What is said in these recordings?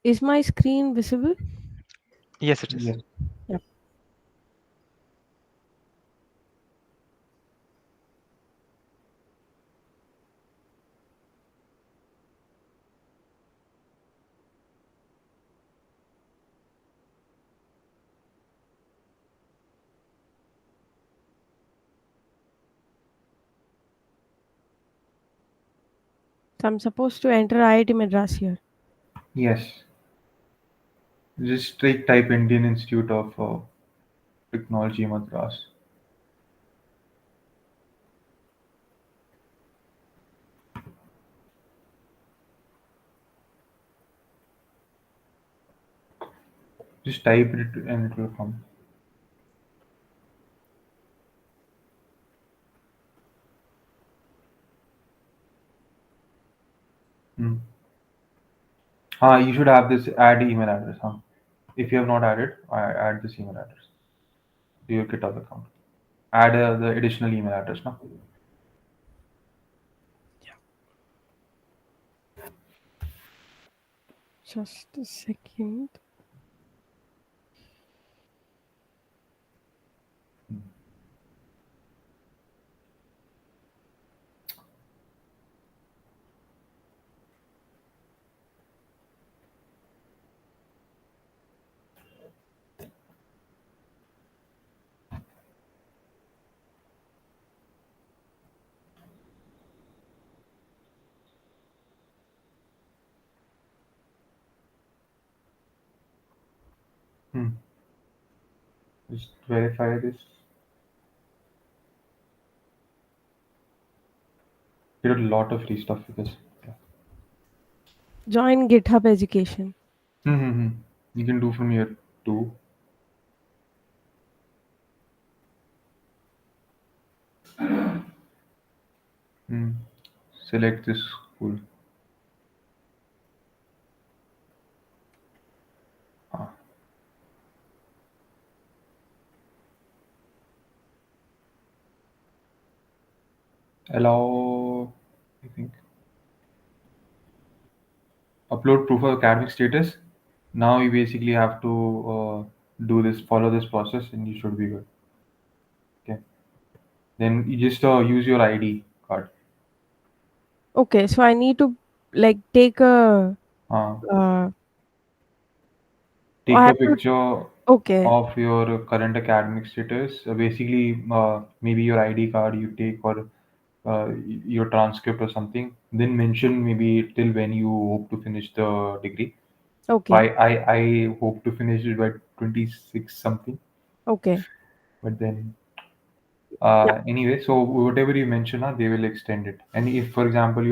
Is my screen visible? Yes, it is. Yes. Yep. So I'm supposed to enter IIT Madras here. Yes. Just straight type Indian Institute of Technology, Madras. Just type it and it will come. Hmm. You should have this add email address, huh? If you have not added, add this email address to your GitHub account. Add the additional email address, no? Just a second. Hmm. Just verify this. You did a lot of free stuff because. Yeah. Join GitHub Education. Mm-hmm. You can do from here too. Hmm. Select this school. Ah. Allow. I think. Upload proof of academic status. Now you basically have to do this, follow this process, and you should be good. Okay. Then you just use your ID card. Okay, so I need to like take a Uh, uh I Take a have to picture okay. of your current academic status. Basically, maybe your ID card you take or your transcript or something. Then mention maybe till when you hope to finish the degree. Okay. I hope to finish it by 26 something. Okay. But then Yeah. anyway, so whatever you mention, they will extend it. And if, for example,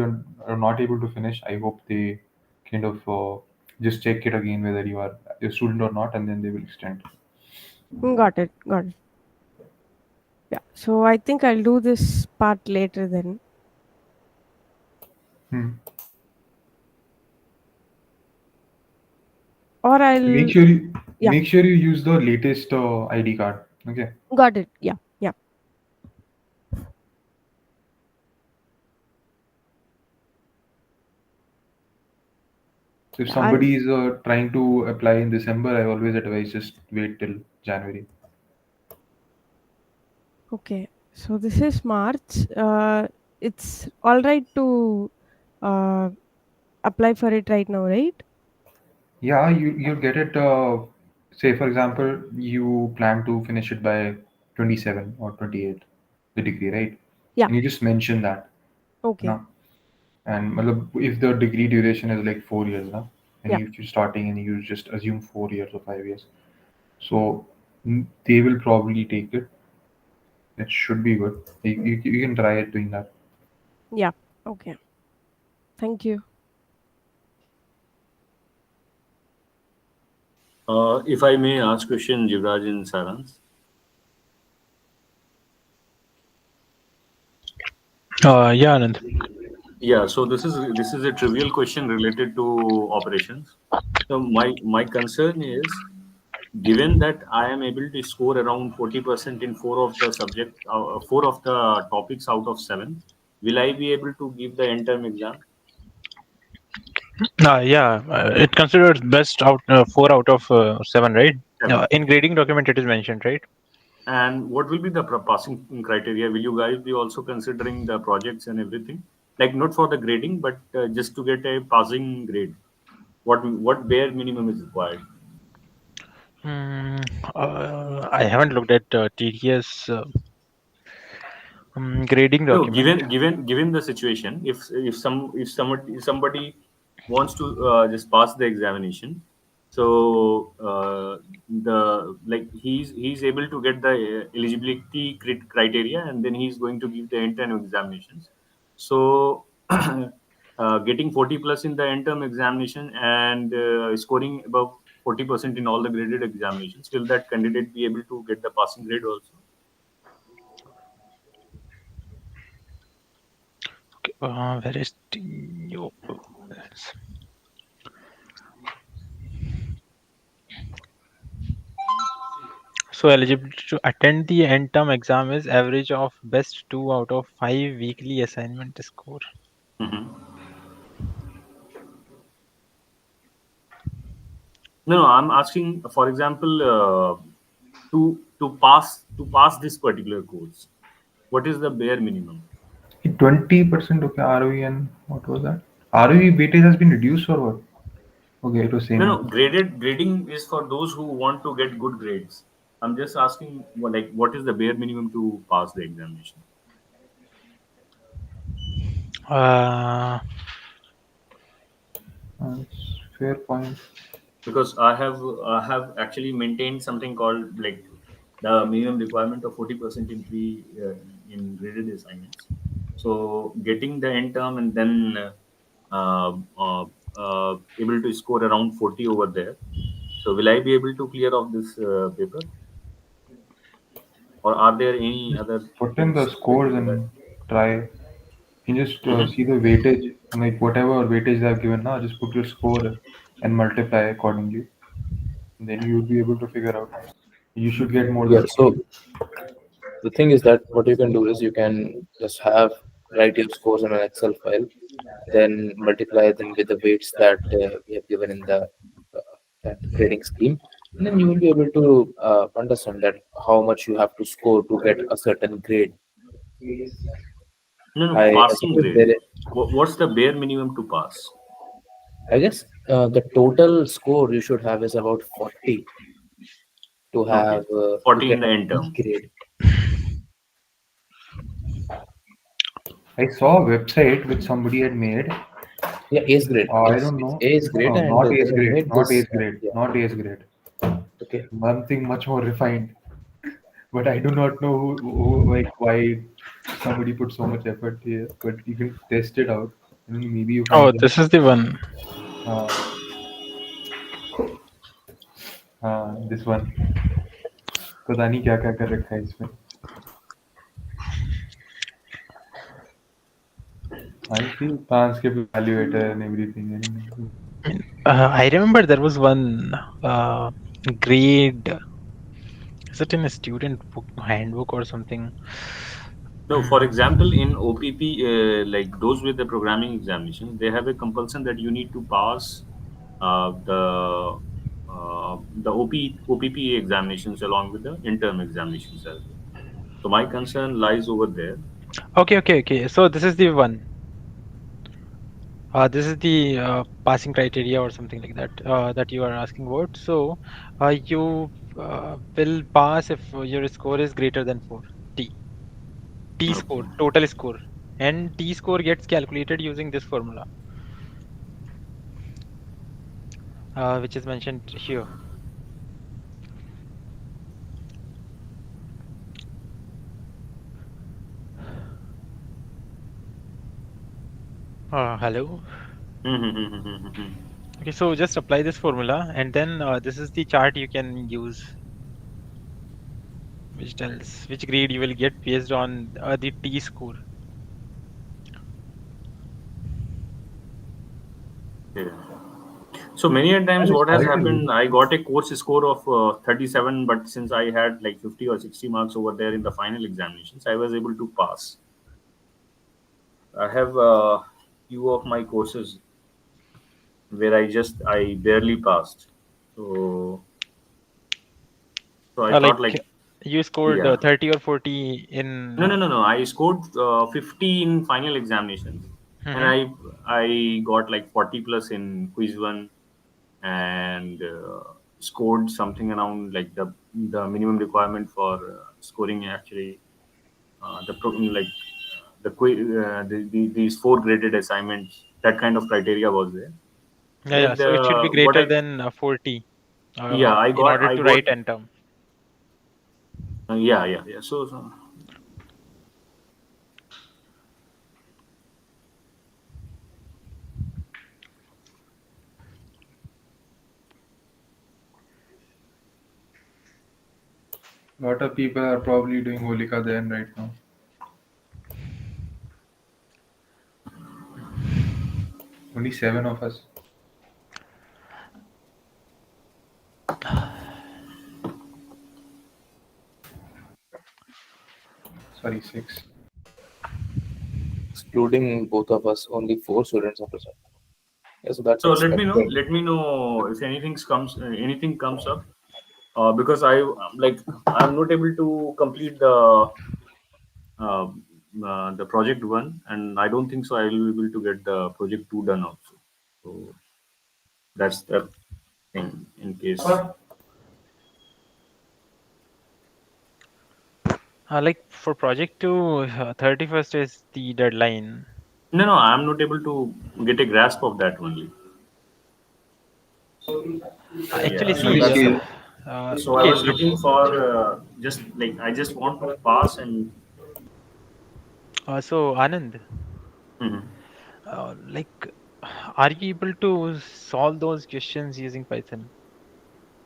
are not able to finish, I hope they kind of just check it again whether you are a student or not, and then they will extend. Got it. Got it. Yeah. So I think I'll do this part later then. Hmm. Or Make I'll sure you yeah. use the latest ID card. Okay. Got it. Yeah. Yeah. So if Yeah. I'll somebody is trying to apply in December, I always advise just wait till January. okay. So this is March. It's all right to uh apply for it right now, right? Yeah, you get it. Say for example, you plan to finish it by 27 or 28, the degree, right? Yeah. And you just mention that, Okay. no? And matlab, if the degree duration is like 4 years, no? And Yeah. if you're starting and you just assume 4 years or 5 years, so they will probably take it. It should be good. You can try it doing that. Yeah. Okay. Thank you. If I may ask question, Jivraj and Sarans. Yeah, Anand. Yeah, so this is a trivial question related to operations. So my concern is, given that I am able to score around 40% in four of the topics out of seven, will I be able to give the end term exam? Yeah, it considers best out 4 out of 7, right? 7. In grading document, it is mentioned, right? And what will be the passing criteria? Will you guys be also considering the projects and everything? Like not for the grading, but just to get a passing grade. What bare minimum is required? Hmm, I haven't looked at TDS grading No, document. given the situation, if somebody wants to just pass the examination, so the like he's able to get the eligibility criteria, and then he's going to give the end term examinations. So getting 40 plus in the end term examination and scoring above 40% in all the graded examinations, will that candidate be able to get the passing grade also? Okay, where is the so eligible to attend the end term exam is average of best 2 out of 5 weekly assignment score. Mhm. No, no, I'm asking, for example, to pass this particular course, what is the bare minimum? 20% of ROE, and what was that? ROE weightage has been reduced or what? Okay, it was No, same no, only. grading is for those who want to get good grades. I'm just asking, like, what is the bare minimum to pass the examination? Uh, It's fair point. Because I have actually maintained something called like the minimum requirement of 40% in in graded assignments. So getting the end term and then uh, uh, able to score around 40 over there. So will I be able to clear off this paper, or are there any Just other put in the things scores related to that? and try. You just Mhm. see the weightage, like whatever weightage they have given now, just put your score and multiply accordingly. Then you will be able to figure out. You should get more Yeah, than so 40. the thing is that what you can do is you can just have write your scores in an Excel file, then multiply them with the weights that we have given in the that grading scheme, and then you will be able to understand that how much you have to score to get a certain grade. No, no, I passing suppose grade. What's the bare minimum to pass? I guess the total score you should have is about 40 to Okay, have to 40 in get the a end B term. grade. I saw a website which somebody had made. Yeah, Ace grade. I It's don't it's know. Ace grade, No, and not they Ace have grade. made Not this. Ace grade. Yeah. Not Ace grade. Okay. Something much more refined. But I do not know who like why somebody put so much effort here. But you can test it out. And maybe you oh, find them. this is the one. Uh, this one. पता नहीं क्या क्या कर रखा है इसमें. I see transcript evaluator and everything. And I remember there was one uh, grade. Is it in a student book handbook or something? No, for example, in OPP, like those with the programming examinations, they have a compulsion that you need to pass uh, the the OPP examinations along with the interim examinations as well. So my concern lies over there. Okay, okay, okay. So this is the one. This is the passing criteria or something like that that you are asking about. So you will pass if your score is greater than 4. T. T Okay. score, total score. And T score gets calculated using this formula, which is mentioned here. Hello. Okay, so just apply this formula, and then this is the chart you can use, which tells which grade you will get based on the T score. Yeah. So many a I times, just what has tried to use happened? I got a course score of 37, but since I had like 50 or 60 marks over there in the final examinations, I was able to pass. I have few of my courses. where I barely passed. So I thought Like like, you scored yeah. 30 or 40 in. No. I scored 50 in final examinations, and Mhm. I got like 40 plus in quiz one, and scored something around like the minimum requirement for scoring actually like these four graded assignments. That kind of criteria was there, Yeah, yeah. and So it should be what greater than 40 yeah in order I to got write n term. yeah. So A lot of people are probably doing Holika then right now. Only seven of us. Sorry, six. Excluding both of us, only four students are present. Yeah, so that's so let me know. expected. Let me know if anything comes up. Because I'm not able to complete uh, the project one, and I don't think so I will be able to get the project two done also. So that's the thing. In case, Like for project 2, 31st is the deadline. no, I'm not able to get a grasp of that only. Actually, Yeah, so see, that's Sorry, the. say So I okay, was looking for just like I just want to pass and. so Anand, Mhm. like, are you able to solve those questions using Python?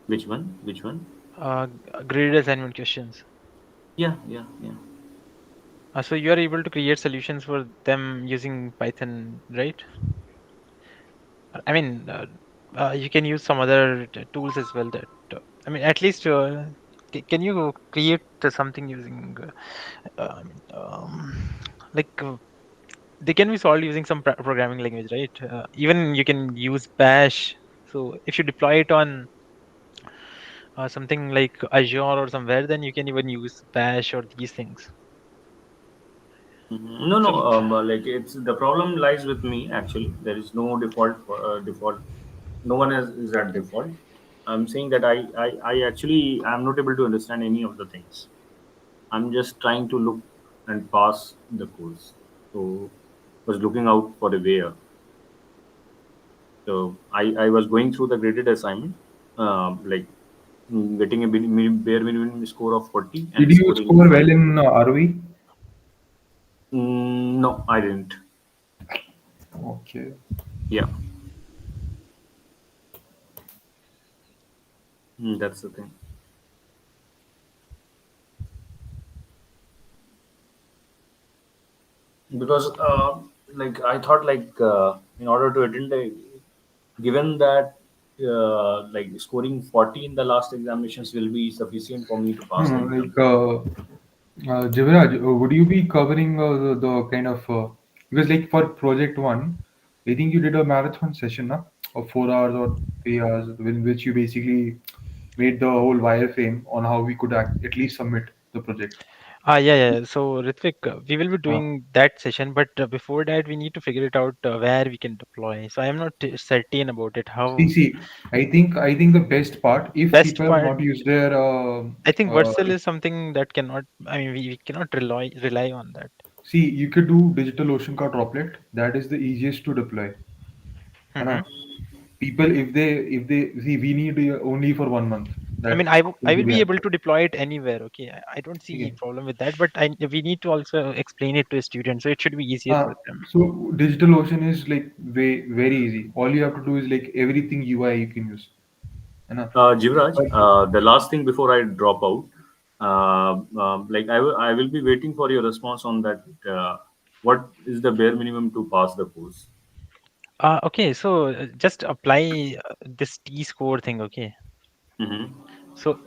Which one? Which one? Graded assignment questions. Yeah. So you are able to create solutions for them using Python, right? I mean, you can use some other tools as well. That I mean, at least can you create something using I mean, like they can be solved using some programming language, right? Even you can use Bash. So if you deploy it on something like Azure or somewhere, then you can even use Bash or these things. Mhm. No, So like it's the problem lies with me actually. There is no default default. No one is at default. I'm saying that I actually I'm not able to understand any of the things. I'm just trying to look and pass the course. So was looking out for a way. So I was going through the graded assignment, like getting a bare minimum score of 40 did and you scoring score well high. in ROE? No, I didn't. Okay. Yeah, that's the thing. Because like I thought like in order to attend the given that like scoring 40 in the last examinations will be sufficient for me to No, pass the no, exam. Jivraj, would you be covering the kind of because like for project one, I think you did a marathon session, na, of 4 hours or 3 hours, in which you basically made the whole wireframe on how we could at least submit the project. yeah. So Ritvik, we will be Uh, doing that session, but before that, we need to figure it out where we can deploy. So I am not certain about it. see, How see, I think the best part, if best people have part, not used their I think uh, Vercel is something that cannot. I mean, we cannot rely on that. see, you could do digital ocean card droplet. That is the easiest to deploy. है ना? Hmm. People, if they see, we need only for 1 month. I mean, That I will will be be enough. able to deploy it anywhere. Okay, I don't see Okay. problem with that, but we need to also explain it to a student, so it should be easier Uh, for them. so digital ocean is like very easy. All you have to do is like everything UI you can use. है ना? Jivraj, But the last thing before I drop out, like I will be waiting for your response on that. What is the bare minimum to pass the course? Okay, so just apply this T score thing. Okay, Mm-hmm. so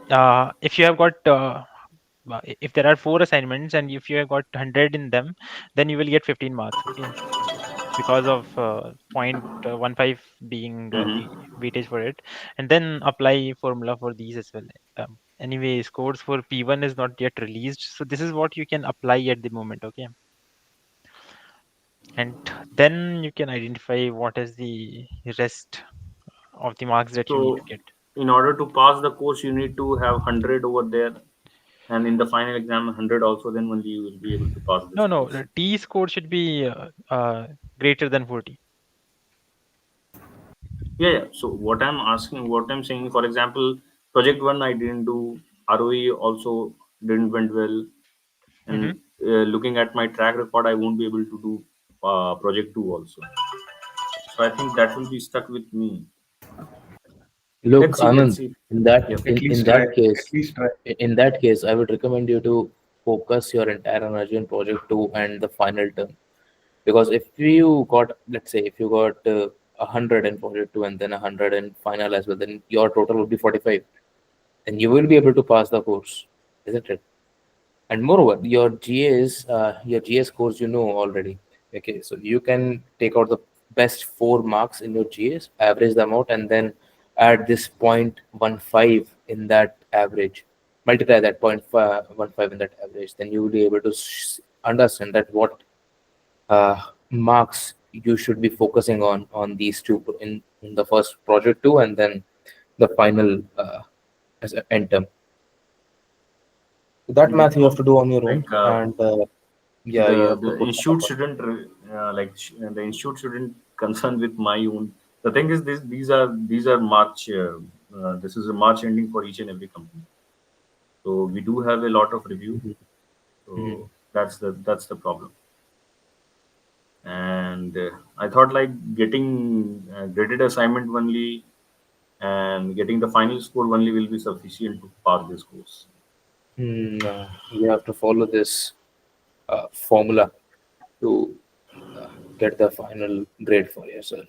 if you have got if there are four assignments and if you have got 100 in them, then you will get 15 marks. Okay, because of 0.15 being the Mm-hmm. weightage for it, and then apply formula for these as well. Anyway, scores for P1 is not yet released, so this is what you can apply at the moment. Okay, and then you can identify what is the rest of the marks that you need to So, get. in order to pass the course, you need to have 100 over there, and in the final exam, 100 also. Then only you will be able to pass this No, course. the T score should be greater than 40. Yeah, yeah. So what I'm asking, what I'm saying, for example, project one I didn't do, ROE also didn't went well, Hmm. and looking at my track record, I won't be able to do project two also. So I think that will be stuck with me. Look, Let's see, let's Anand, see. in that Yep. At in least try. that At case, least try. in that case, I would recommend you to focus your entire energy on project two and the final term. Because if you got, let's say, if you got 100 in project two and then 100 in final as well, then your total would be 45. Then you will be able to pass the course, isn't it? And moreover, your GA scores you know already. Okay, so you can take out the best 4 marks in your GAs, average them out, and then add this 0.15 in that average. Multiply that 0.15 in that average. Then you will be able to understand that what marks you should be focusing on these two in the first project two and then the final as an end term. That And math you have to do on your own, like and yeah, you the have to the put some institute effort. shouldn't the institute shouldn't concern with my own. The thing is, these are March. This is a March ending for each and every company. So we do have a lot of review. Mhm. Mhm. So that's the problem. And I thought like getting graded assignment only and getting the final score only will be sufficient to pass this course. You have to follow this formula to get the final grade for yourself.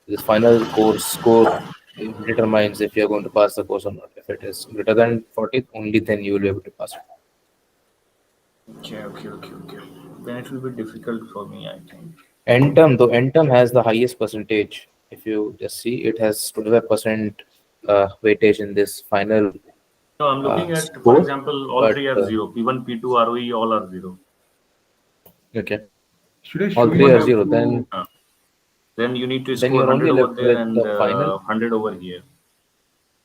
This final course score determines if you're going to pass the course or not. If it is greater than 40, only then you will be able to pass it. Okay. Then it will be difficult for me, I think. End term has the highest percentage. If you just see, it has 25% weightage in this final No, I'm looking at, for score. example, all But three are zero. P1, P2, ROE, all are zero. okay, Should I all show three you are how zero. to? Uh, then you need to Then score you're 100 only over left there with and the final. 100 over here.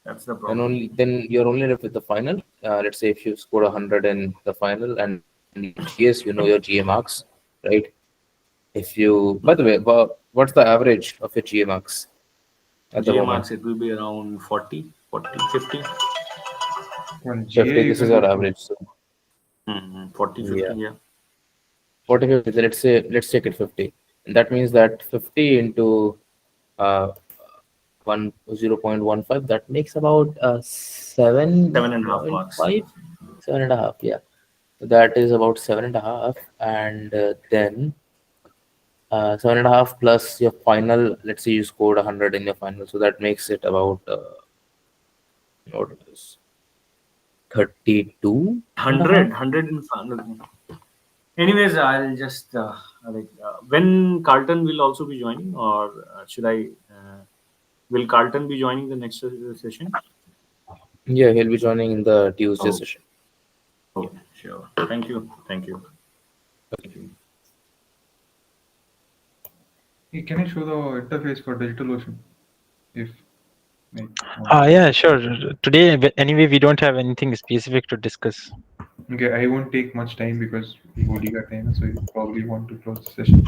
That's the problem. Then you're only left with the final. Let's say if you scored 100 in the final and your GS, you know your GA marks, right? If you, by the way, what's the average of your GA marks at the GA moment? marks, it will be around 40, 40, 50. Well, 50. GA you This is can your do. average. So 40, yeah, 50, yeah. 40, 50. Let's take it 50. And that means that 50 into uh, 0.15, that makes about 7.5 marks. 7.5, 7.5. Yeah. So that is about 7.5, and then 7.5 plus your final. Let's say you scored 100 in your final, so that makes it about what it is 32 and a 100, half. 100 in final. Anyways, I'll just when Carlton will also be joining, or should I? Will Carlton be joining the next session? Yeah, he'll be joining in the Tuesday Oh, session. okay, sure. Thank you. Thank you. Thank you. Hey, can I show the interface for DigitalOcean? If like Yeah, sure. Today, anyway, we don't have anything specific to discuss. okay, I won't take much time because we already got time, so you probably want to close the session.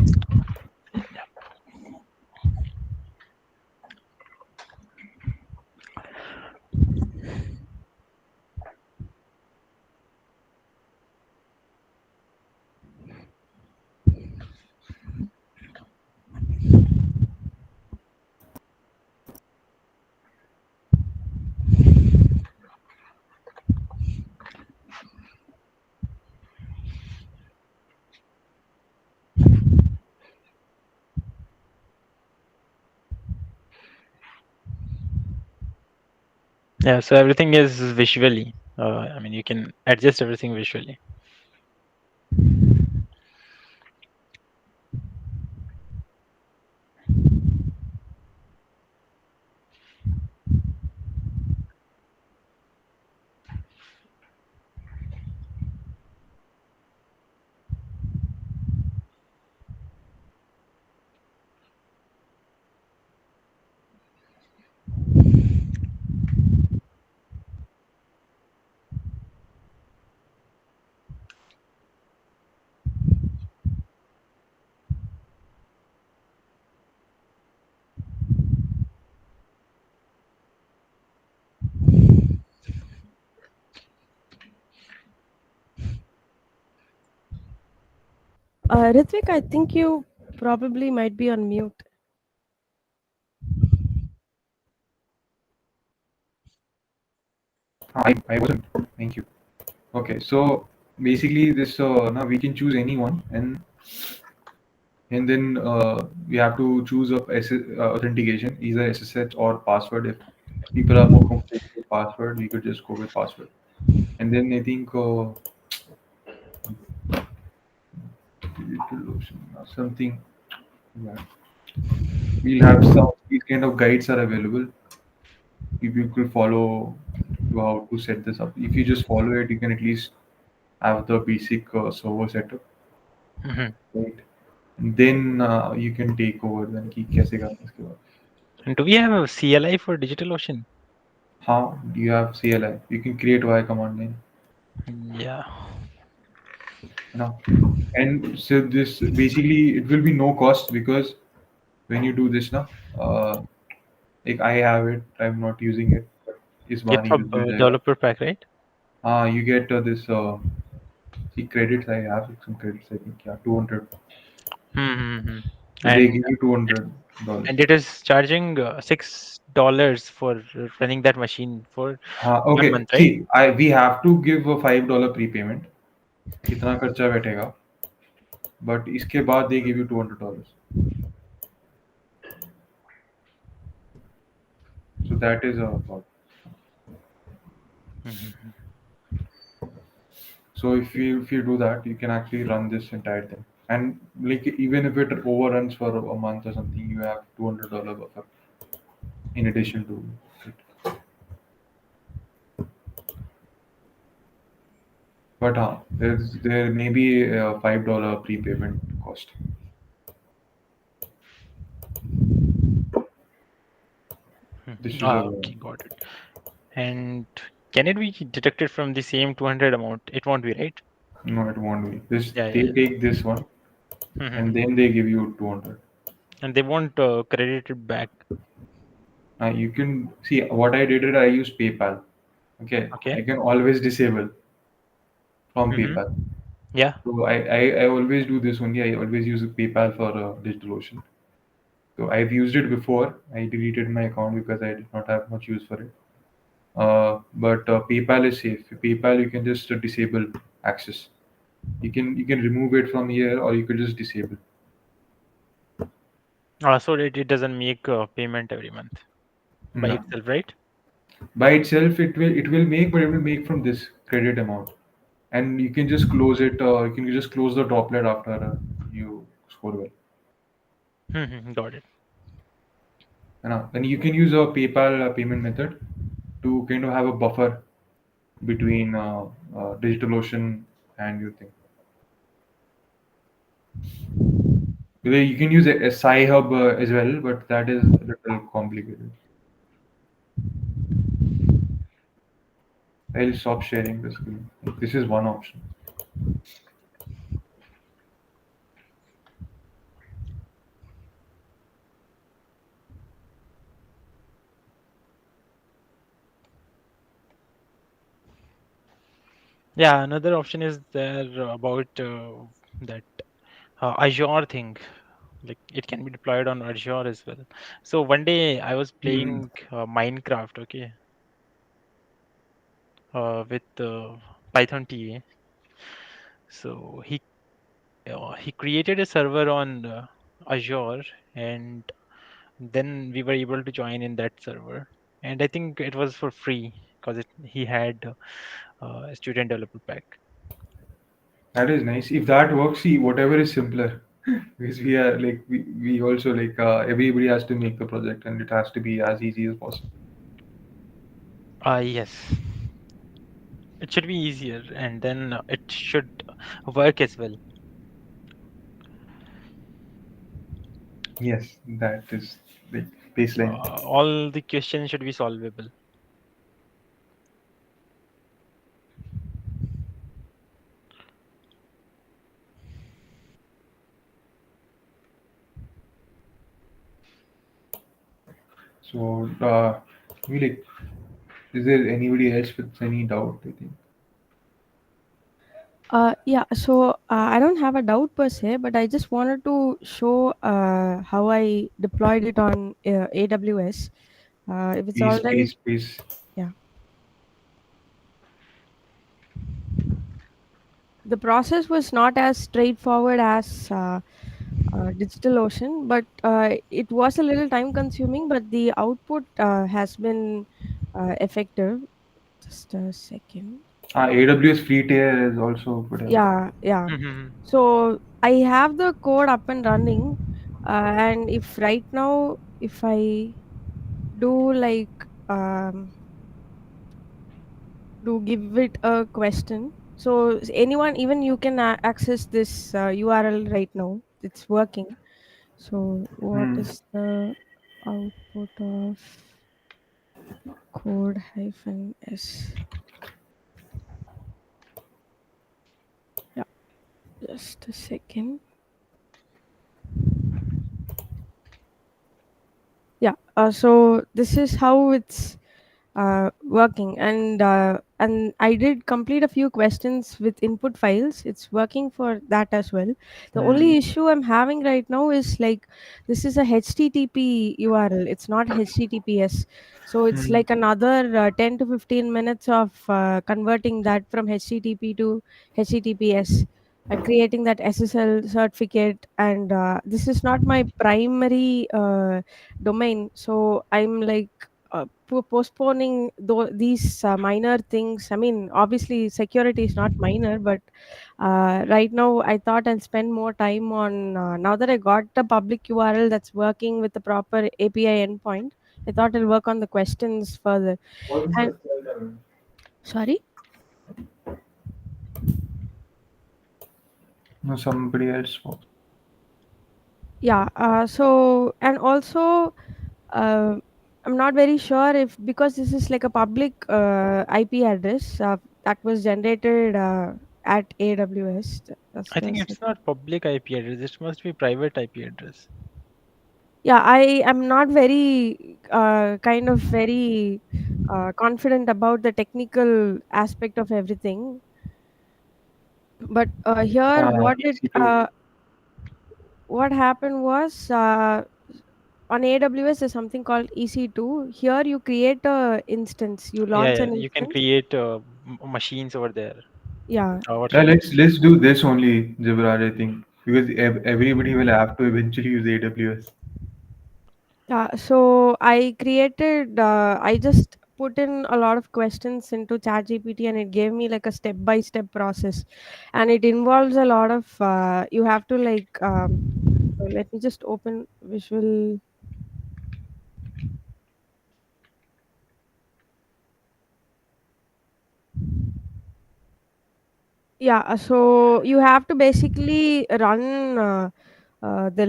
Yeah, so everything is visually. I mean, you can adjust everything visually. Ritvik, I think you probably might be on mute. I wasn't. Thank you. Okay, so basically this now we can choose anyone, and then we have to choose of authentication, either SSH or password. If people are more comfortable with password, we could just go with password. And then I think something, yeah, we'll have some these kind of guides are available. If you could follow to how to set this up. If you just follow it, you can at least have the basic server setup, Mhm. right? And then you can take over. Then कि कैसे करना है इसके बाद. And do we have a CLI for DigitalOcean? How do you have CLI? You can create via command line. Yeah. You know, and so this basically it will be no cost because when you do this now, like I have it, I'm not using it, but इस बार use GitHub मिल जाएगा. developer pack, right? You get this see credits I have some credits I think yeah 200. Mm-hmm. So they And give you $200. it is charging $6 for running that machine for one Okay, month, right? see, we have to give a $5 prepayment. इतना खर्चा बैठेगा, but इसके बाद they give you $200. So that is a thought. Mhm. So if you do that, you can actually run this entire thing. And like even if it overruns for a month or something, you have $200 buffer in addition to it. But there may be a $5 prepayment cost. This is a Okay, got it. And can it be deducted from the same 200 amount? It won't be, right? no, it won't be. This Yeah, they yeah, take this one yeah. and then they give you 200. And they won't credit it back. You can see what I did. Is I use PayPal. Okay, Okay. I can always disable from Mm-hmm. PayPal. Yeah. So I always do this only. I always use PayPal for DigitalOcean. So I've used it before. I deleted my account because I did not have much use for it. But PayPal is safe. PayPal you can just disable access. You can remove it from here or you could just disable. So it doesn't make payment every month by No. itself, right? By itself it will make, but it will make from this credit amount. And you can just close it. You can just close the droplet after you score well. Got it. Then you can use a PayPal payment method to kind of have a buffer between DigitalOcean and your thing. You can use a Sci-Hub as well, but that is a little complicated. I'll stop sharing the screen. This is one option. Yeah, another option is there about that Azure thing. Like it can be deployed on Azure as well. So one day I was Hmm. playing Minecraft, okay, with Python TA. So he created a server on Azure, and then we were able to join in that server. And I think it was for free because he had a student developer pack. That is nice. If that works, see whatever is simpler. Because we are like we also like everybody has to make the project and it has to be as easy as possible. Yes, it should be easier, and then it should work as well. Yes, that is like baseline. All the questions should be solvable. So we like is there anybody else with any doubt? I think. Yeah, so I don't have a doubt per se, but I just wanted to show how I deployed it on AWS. If it's all Please, right, please, please. yeah. The process was not as straightforward as DigitalOcean, but it was a little time consuming, but the output has been effective. Just a second. AWS free tier is also good. Yeah, yeah. Mhm. So I have the code up and running, and if right now, if I do like do give it a question, so anyone, even you can access this URL right now. It's working. So what Hmm. is the output of code hyphen s? Yeah, just a second. Yeah. So this is how it's working, and I did complete a few questions with input files. It's working for that as well. The Hmm. only issue I'm having right now is like this is a HTTP URL. It's not HTTPS, so it's Hmm. like another 10 to 15 minutes of converting that from HTTP to HTTPS and creating that SSL certificate. And this is not my primary domain, so I'm like postponing these minor things. I mean, obviously security is not minor, but right now I thought I'll spend more time on now that I got the public URL that's working with the proper API endpoint. I thought I'll work on the questions further. And sorry. No, somebody else spoke. Yeah, so and also uh, I'm not very sure if, because this is like a public IP address that was generated at AWS. I Just a think it's second. not public IP address. It must be private IP address. Yeah, I am not very kind of very confident about the technical aspect of everything. But here, EC2. what happened was on AWS there's something called EC2. Here you create a instance, you Yeah, launch yeah. an You can instance. create machines over there. Yeah, Yeah, Virtual let's machines. do this only, Jibraj, I think, because everybody will have to eventually use AWS. yeah. So I created. I just put in a lot of questions into ChatGPT, and it gave me like a step by step process, and it involves a lot of. You have to like. So let me just open Visual. Yeah. So you have to basically run the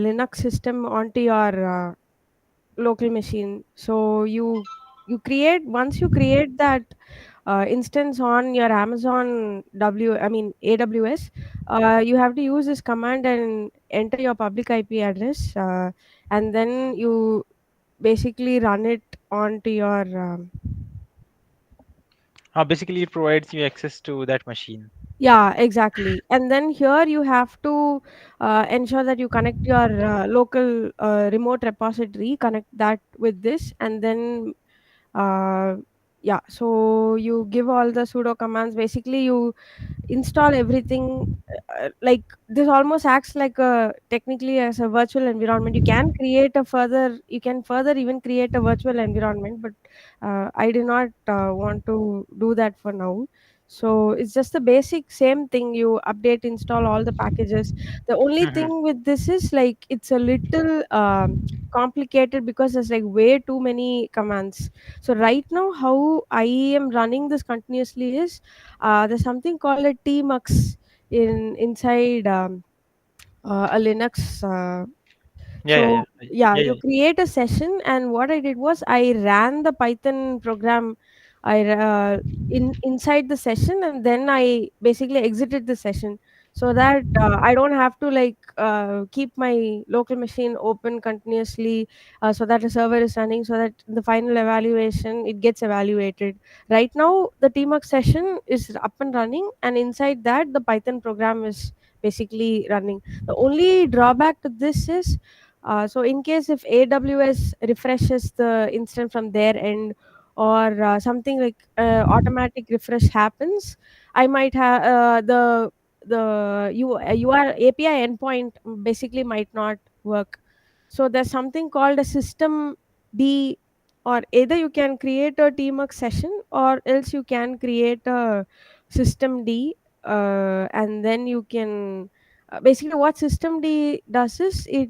Linux system onto your local machine. So you create, once you create that instance on your Amazon I mean AWS, you have to use this command and enter your public IP address, and then you basically run it onto your Basically, it provides you access to that machine. yeah, exactly. And then here you have to ensure that you connect your local remote repository, connect that with this, and then uh, yeah, so you give all the sudo commands. Basically you install everything. Like this almost acts like a technically as a virtual environment. You can further even create a virtual environment, but I do not want to do that for now. So it's just the basic same thing. You update, install all the packages. The only Mhm. thing with this is like it's a little complicated because there's like way too many commands. So right now how I am running this continuously is there's something called a tmux inside a Linux. Yeah, yeah, So yeah. yeah, Yeah, you yeah. create a session, and what I did was I ran the Python program. I inside the session, and then I basically exited the session. so that I don't have to like keep my local machine open continuously, so that the server is running, so that in the final evaluation it gets evaluated. Right now the tmux session is up and running, and inside that the python program is basically running. The only drawback to this is, so in case if aws refreshes the instance from their end, or something like automatic refresh happens, I might have the your API endpoint basically might not work. So there's something called a system D, or either you can create a tmux session, or else you can create a system D, and then you can basically what system D does is it.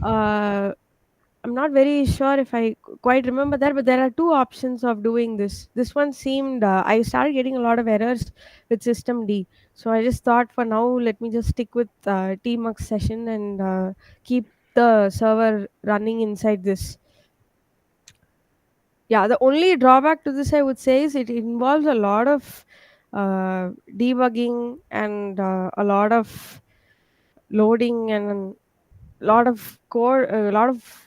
Uh, I'm not very sure if I quite remember that, but there are two options of doing this. This one seemed I started getting a lot of errors with System D, so I just thought for now let me just stick with tmux session and keep the server running inside this. Yeah, the only drawback to this I would say is it involves a lot of debugging and a lot of loading and lot of core a lot of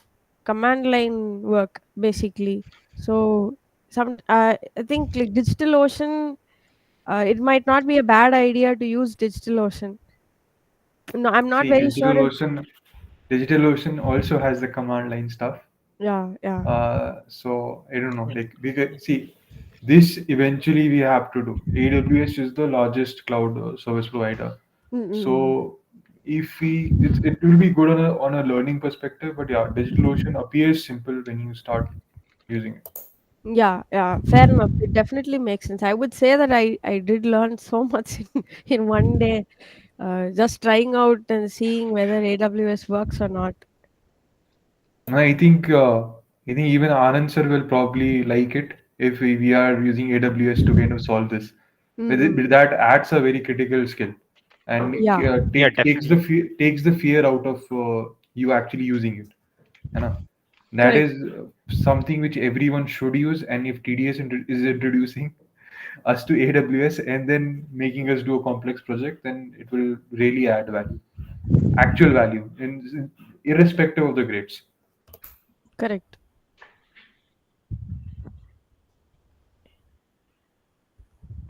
command line work basically. So I think like DigitalOcean, it might not be a bad idea to use DigitalOcean. No, I'm not See, very sure if. DigitalOcean also has the command line stuff. Yeah, yeah. So I don't know. Mm. Like we can see this eventually we have to do. AWS is the largest cloud service provider. Mm-mm. So if it will be good on a learning perspective, but yeah, DigitalOcean appears simple when you start using it. Yeah, yeah, fair enough. It definitely makes sense. I would say that I did learn so much in one day, just trying out and seeing whether AWS works or not. And I think even Anand sir will probably like it if we are using AWS to kind of solve this. But Mm-mm. that adds a very critical skill, and Yeah, Yeah, the definitely. takes the fear out of you actually using it. You know, that correct. is something which everyone should use. And if TDS is introducing us to AWS and then making us do a complex project, then it will really add value, actual value, irrespective of the grades. Correct.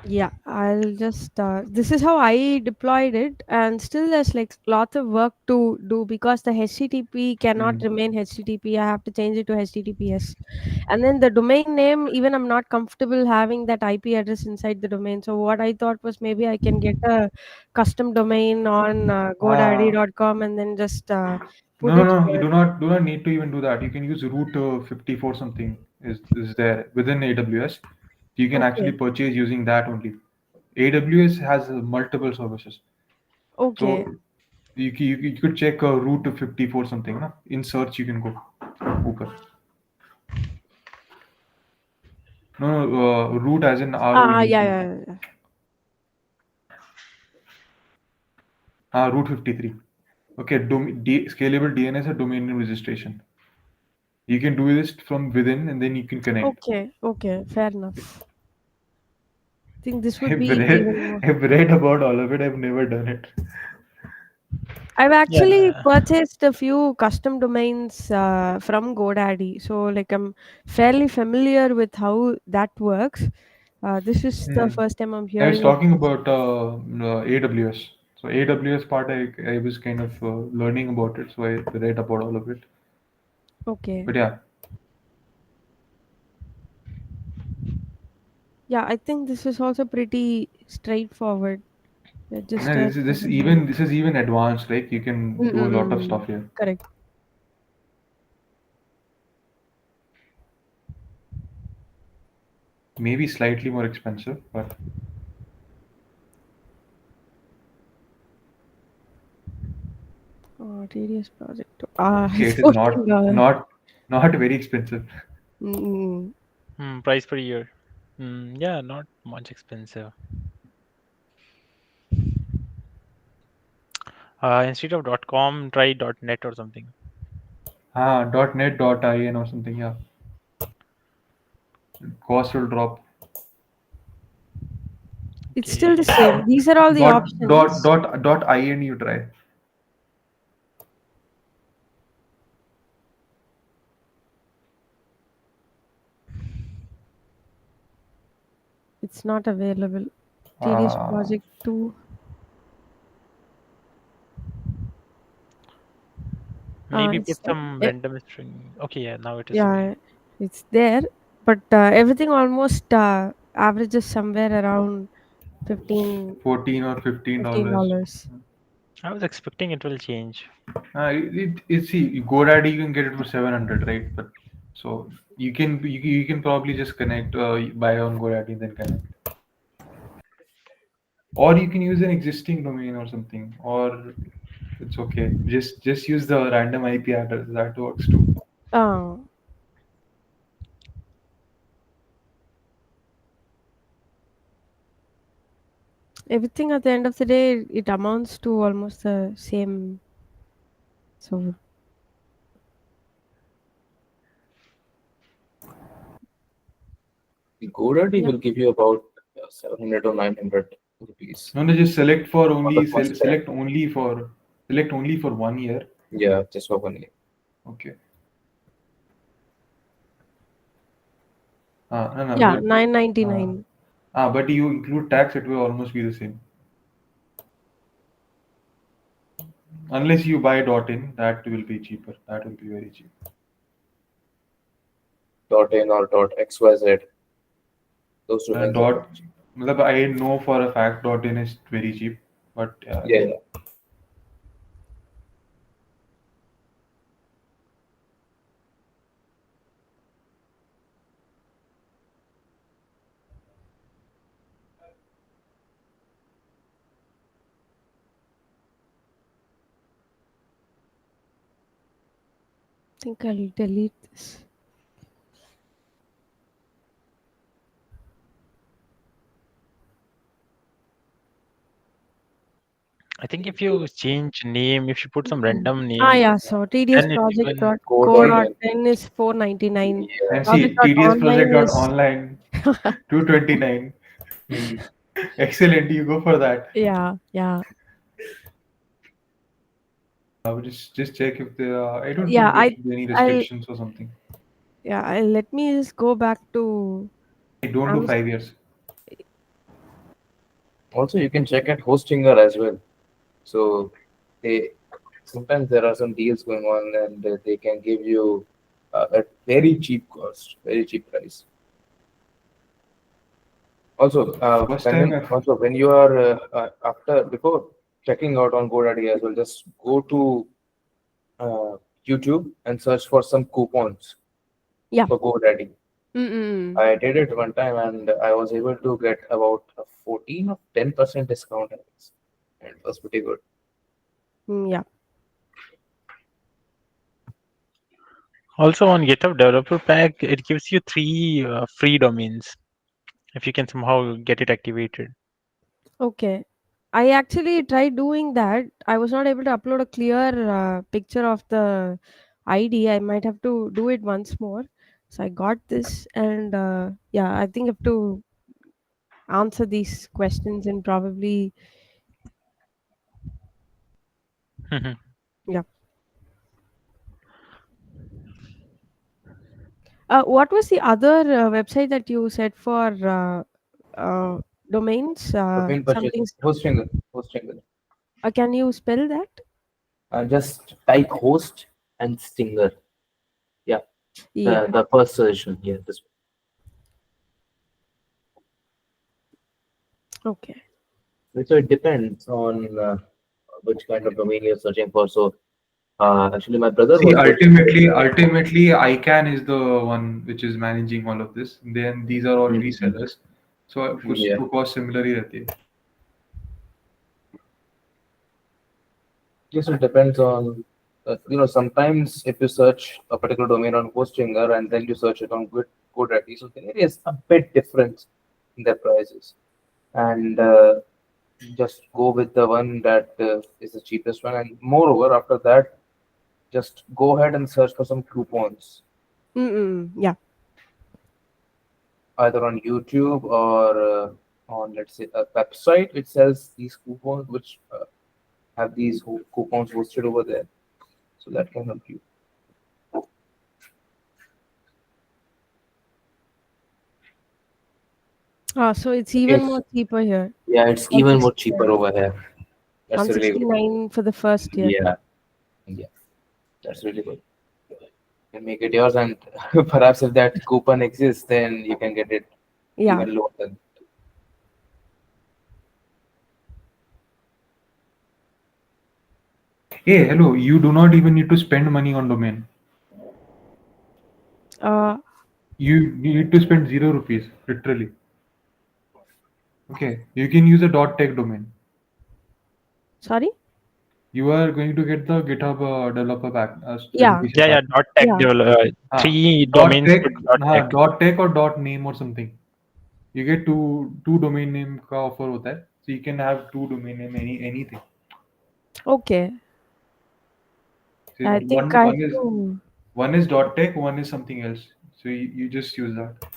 Yeah, I'll just this is how I deployed it, and still there's like lots of work to do because the HTTP cannot Hmm. remain HTTP. I have to change it to HTTPS. And then the domain name, even I'm not comfortable having that IP address inside the domain. So what I thought was maybe I can get a custom domain on Ah, godaddy.com and then just no, put no, it no. You here. do not need to even do that. You can use root 54 something is there within AWS. You can actually Okay, purchase using that only. AWS has multiple services, okay. so you could check root 54 something. Na? In search, you can go. ऊपर. No, no, root as in Yeah, ROUT. yeah, yeah. Root 53. Okay, scalable DNS or domain name registration. You can do this from within and then you can connect. Okay, okay, fair enough. I think this would I've be even read, more. I've read about all of it. I've never done it. I've actually Yeah. purchased a few custom domains from GoDaddy, so like I'm fairly familiar with how that works. This is the Hmm. first time I'm I was hearing of talking this. about AWS. So AWS part, I was kind of learning about it, so I read about all of it. Okay, But yeah, yeah, I think this is also pretty straightforward. no, Register the domain. this is even advanced. Like you can do a lot of Mm-mm-mm. stuff here. Correct. Maybe slightly more expensive, but TDS project. okay, It's it is $14. not very expensive. Mm-mm. Price per year. Yeah, not much expensive. Instead of .com, try .net or something. .net, .in or something. Yeah, cost will drop. It's still the Okay. same. These are all the options. .in you try. It's not available. TDS Ah, Project 2. Maybe It's put some eh, random string. Okay, yeah, now it is yeah, available. it's there, but everything almost averages somewhere around 15 $14 or $15. $15. I was expecting it will change. See, GoDaddy you can get it for 700, right? But so you can probably just connect, buy on GoDaddy and then connect, or you can use an existing domain or something, or it's okay. Just use the random IP address. That works too. Uh, Everything at the end of the day, it amounts to almost the same. So The GoDaddy yeah, will give you about 700 or 900 rupees No, no, just for the first plan. select only for 1 year. Yeah, just for 1 year. Okay. No, no, yeah, uh, 999. but you include tax, it will almost be the same. Unless you buy .in, that will be cheaper. That will be very cheap. .in or .xyz. Those domains are Dot, very cheap. मतलब I know for a fact .in is very cheap, but Yeah, yeah. I think I'll delete this. I think if you change name, if you put some Mm. random name, Yeah. So TDS then it Project will. dot co Code see, dot .in. in is 499. Yeah. and Project see dot TDS project online dot is online 229. Mhm. Excellent, you go for that. yeah, yeah, Just check if there are, I don't yeah. think there should be any I'll restrictions or something. let me just go back to I don't do Amazon. 5 years. Also, you can check at Hostinger as well. So they sometimes there are some deals going on, and they can give you at very cheap cost, very cheap price. Also, First time when you are after before checking out on GoDaddy as well, just go to uh, YouTube and search for some coupons Yeah. for GoDaddy. Mm-mm. I did it one time and I was able to get about a 14 or 10% discount, I guess. And it was pretty good. Yeah. Also on GitHub Developer Pack, it gives you three free domains if you can somehow get it activated. Okay. I actually tried doing that. I was not able to upload a clear picture of the ID. I might have to do it once more. So I got this, and yeah, I think I have to answer these questions and probably yeah. What was the other website that you said for domains? Domain budget, Something. Hostinger. Can you spell that? Just type host and stinger. Yeah, Yeah. the first suggestion. Yeah, this. Okay. So it depends on which kind of domain you're searching for. So actually, my brother See, was searching for. ultimately, ICANN is the one which is managing all of this. Then these are all Mhm. resellers, so कुछ Yeah. तो cost similar ही रहती है. Yes, it depends on, sometimes if you search a particular domain on Hostinger and then you search it on GoDaddy, so there is a bit difference in their prices. And just go with the one that is the cheapest one. And moreover, after that, just go ahead and search for some coupons, Mm-mm. Yeah. either on YouTube or on, let's say, a website which sells these coupons, which have these coupons hosted over there. So that can help you. So it's Okay. even more cheaper here. Yeah, it's even more cheaper 169. over here. That's really good. 169 for the first year. Yeah, yeah, that's really good. You can make it yours, and perhaps if that coupon exists, then you can get it Yeah. even lower than. Hey, hello. You do not even need to spend money on domain. Uh, You need to spend 0 rupees, literally. Okay, you can use a .tech domain. Sorry. You are going to get the GitHub developer pack, Yeah. education Yeah, yeah. pack. Dot tech Yeah. three Dot domains tech, put dot tech. dot tech or dot name or something. You get two domain name का offer होता है, so you can have two domain name anything. Okay. So I think I have to. one is dot tech, one is something else. So you just use that.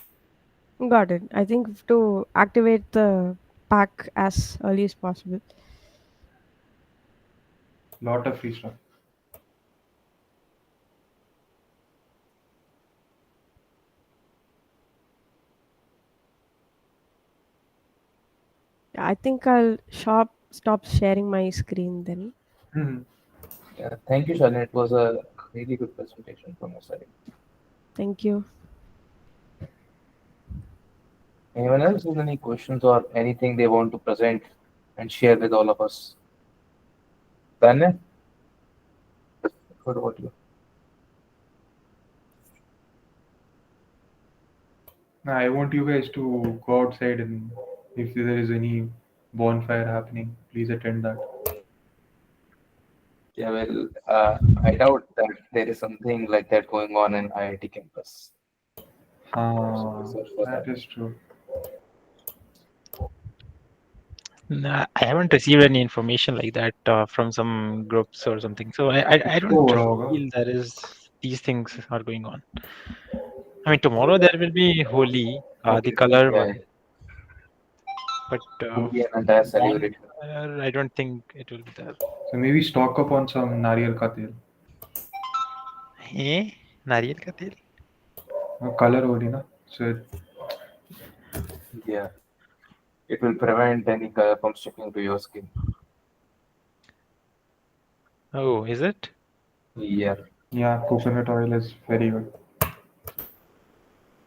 Got it. I think to activate the pack as early as possible. Lot of free stuff. I think I'll stop sharing my screen then. Mhm. Yeah, thank you, Shalin. It was a really good presentation from your side. Thank you. Anyone else has any questions or anything they want to present and share with all of us? Daniel, what about you? Nah, I want you guys to go outside and if there is any bonfire happening, please attend that. Yeah, well, I doubt that there is something like that going on in IIT campus. So Ah, we'll search for that that. is true. Nah, I haven't received any information like that from some groups or something. So I कुछ तो don't हो रहा होगा. feel there is these things are going on. I mean, tomorrow there will be Holi, the Okay, color yeah, one, but would be an entire celebration. bonfire, I don't think it will be there. So maybe stock up on some नारियल का तेल. Eh? नारियल का तेल? Color हो रही ना. So Yeah, it will prevent any color from sticking to your skin. Oh, is it? Yeah. yeah, coconut oil is very good.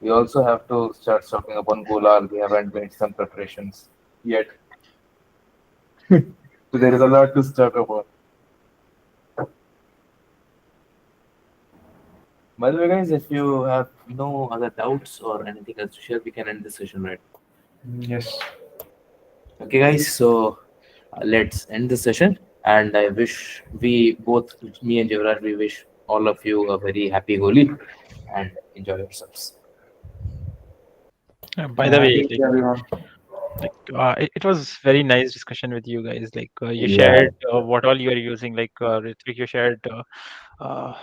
We also have to start stocking up on Gulal. We haven't made some preparations yet. So there is a lot to stock up on. By the way, guys, if you have no other doubts or anything else to share, we can end this session right. Yes. Okay, guys, so let's end the session. And I wish we both, me and Javraj, we wish all of you a very happy Holi and enjoy yourselves. By the way, Happy everyone. it was very nice discussion with you guys. Like you Yeah, shared what all you are using. Like Ritvik, you shared uh,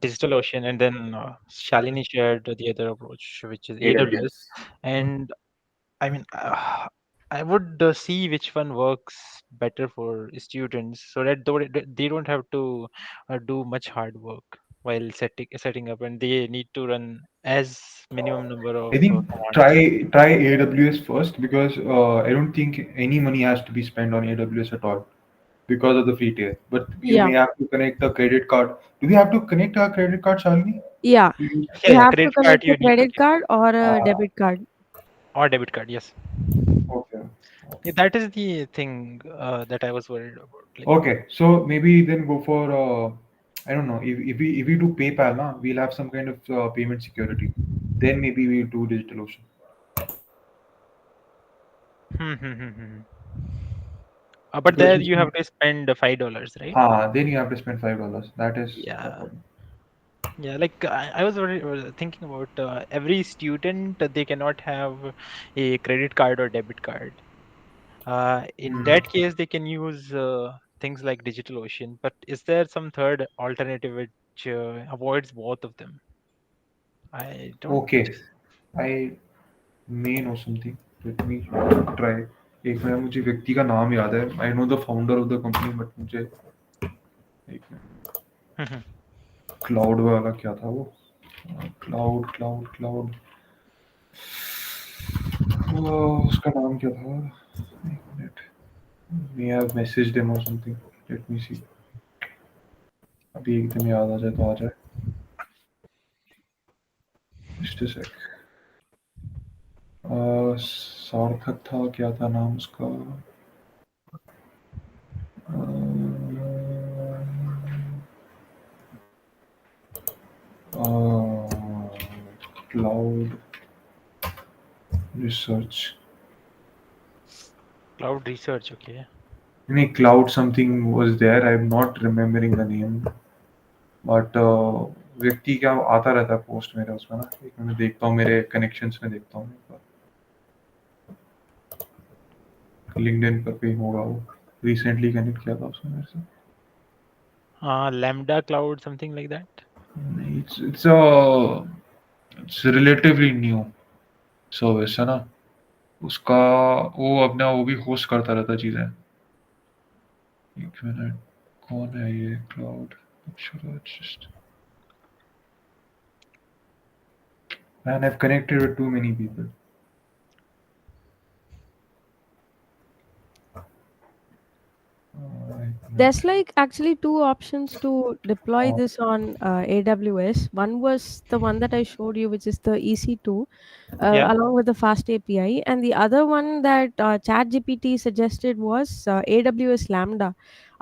Digital Ocean, and then Shalini shared the other approach, which is AWS. AWS. And I mean, I would see which one works better for students, so that they don't have to do much hard work while setting up, and they need to run as minimum number of I think commands. try AWS first because I don't think any money has to be spent on AWS at all because of the free tier. But you Yeah. may have to connect a credit card. Do we have to connect our credit card, Shalini? Yeah. To use? Yeah, You yeah, have to credit card connect a you need to credit card or a Uh, debit card. or debit card. Yes, okay. yeah, that is the thing that I was worried about. Like, Okay. So maybe then go for I don't know if we do PayPal, na, we'll have some kind of payment security. Then maybe we do DigitalOcean. hmm, hmm, hmm, hmm. But Because there you have to spend $5, right? then you have to spend $5. That is a Yeah. problem. Yeah, like I was thinking about every student they cannot have a credit card or debit card. In Hmm. that case, they can use things like DigitalOcean. But is there some third alternative which avoids both of them? I don't. Okay. I may know something. Let me try. एक minute, मुझे व्यक्ति का नाम याद है, I know the founder of the company, but मुझे एक minute, cloud वाला क्या था वो, क्लाउड क्लाउड क्लाउड, उसका नाम क्या था, एक minute, may have messaged him और समथिंग, लेट मी सी, अभी एकदम याद आ जाए तो आ जाए, जस्ट अ सेक। सार्थक था, क्या था नाम उसका, cloud research, Cloud research, okay. नहीं, cloud something was there, I am not remembering the name, but व्यक्ति क्या आता रहता है पोस्ट मेरे उसमें ना, एक मिनट देखता हूँ, मेरे कनेक्शंस में देखता हूँ एक बार, लिंक्डइन पर कहीं होगा वो, रिसेंटली कनेक्ट किया था उसने मेरे से। Lambda cloud, something like that. नहीं, इट्स रिलेटिवली न्यू सर्विस है ना उसका, वो अपना वो भी होस्ट करता रहता चीज़ें। एक मिनट, कौन है ये cloud, just, man I have connected with two many people. एक There's minute, like actually two options to deploy this on AWS. One was the one that I showed you, which is the EC2, Yeah. along with the fast API, and the other one that ChatGPT suggested was AWS Lambda,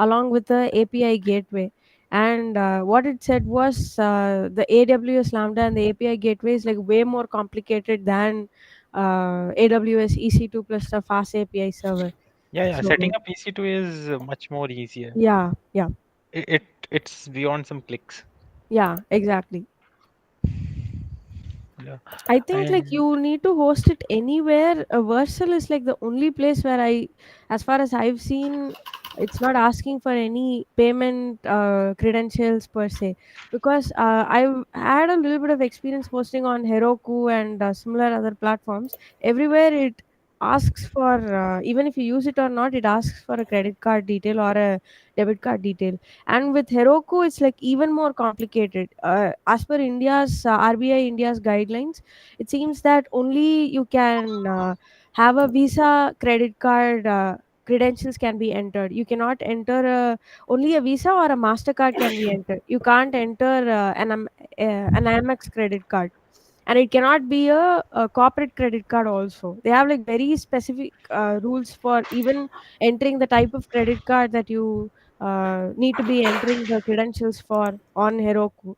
along with the API gateway. And what it said was the AWS Lambda and the API gateway is like way more complicated than AWS EC2 plus the fast API server. Yeah, yeah. Setting So up EC2 is much more easier. yeah, yeah. It's beyond some clicks. Yeah, exactly. Yeah. I think like And you need to host it anywhere. Versal is like the only place where as far as I've seen, it's not asking for any payment credentials per se. Because I've had a little bit of experience posting on Heroku and similar other platforms. Everywhere it asks for, even if you use it or not, it asks for a credit card detail or a debit card detail. And with Heroku, it's like even more complicated. As per India's RBI India's guidelines, it seems that only you can have a Visa credit card. Credentials can be entered. You cannot enter only a Visa or a Mastercard can be entered. You can't enter an Amex credit card, and it cannot be a corporate credit card also. They have like very specific rules for even entering the type of credit card that you need to be entering the credentials for on Heroku.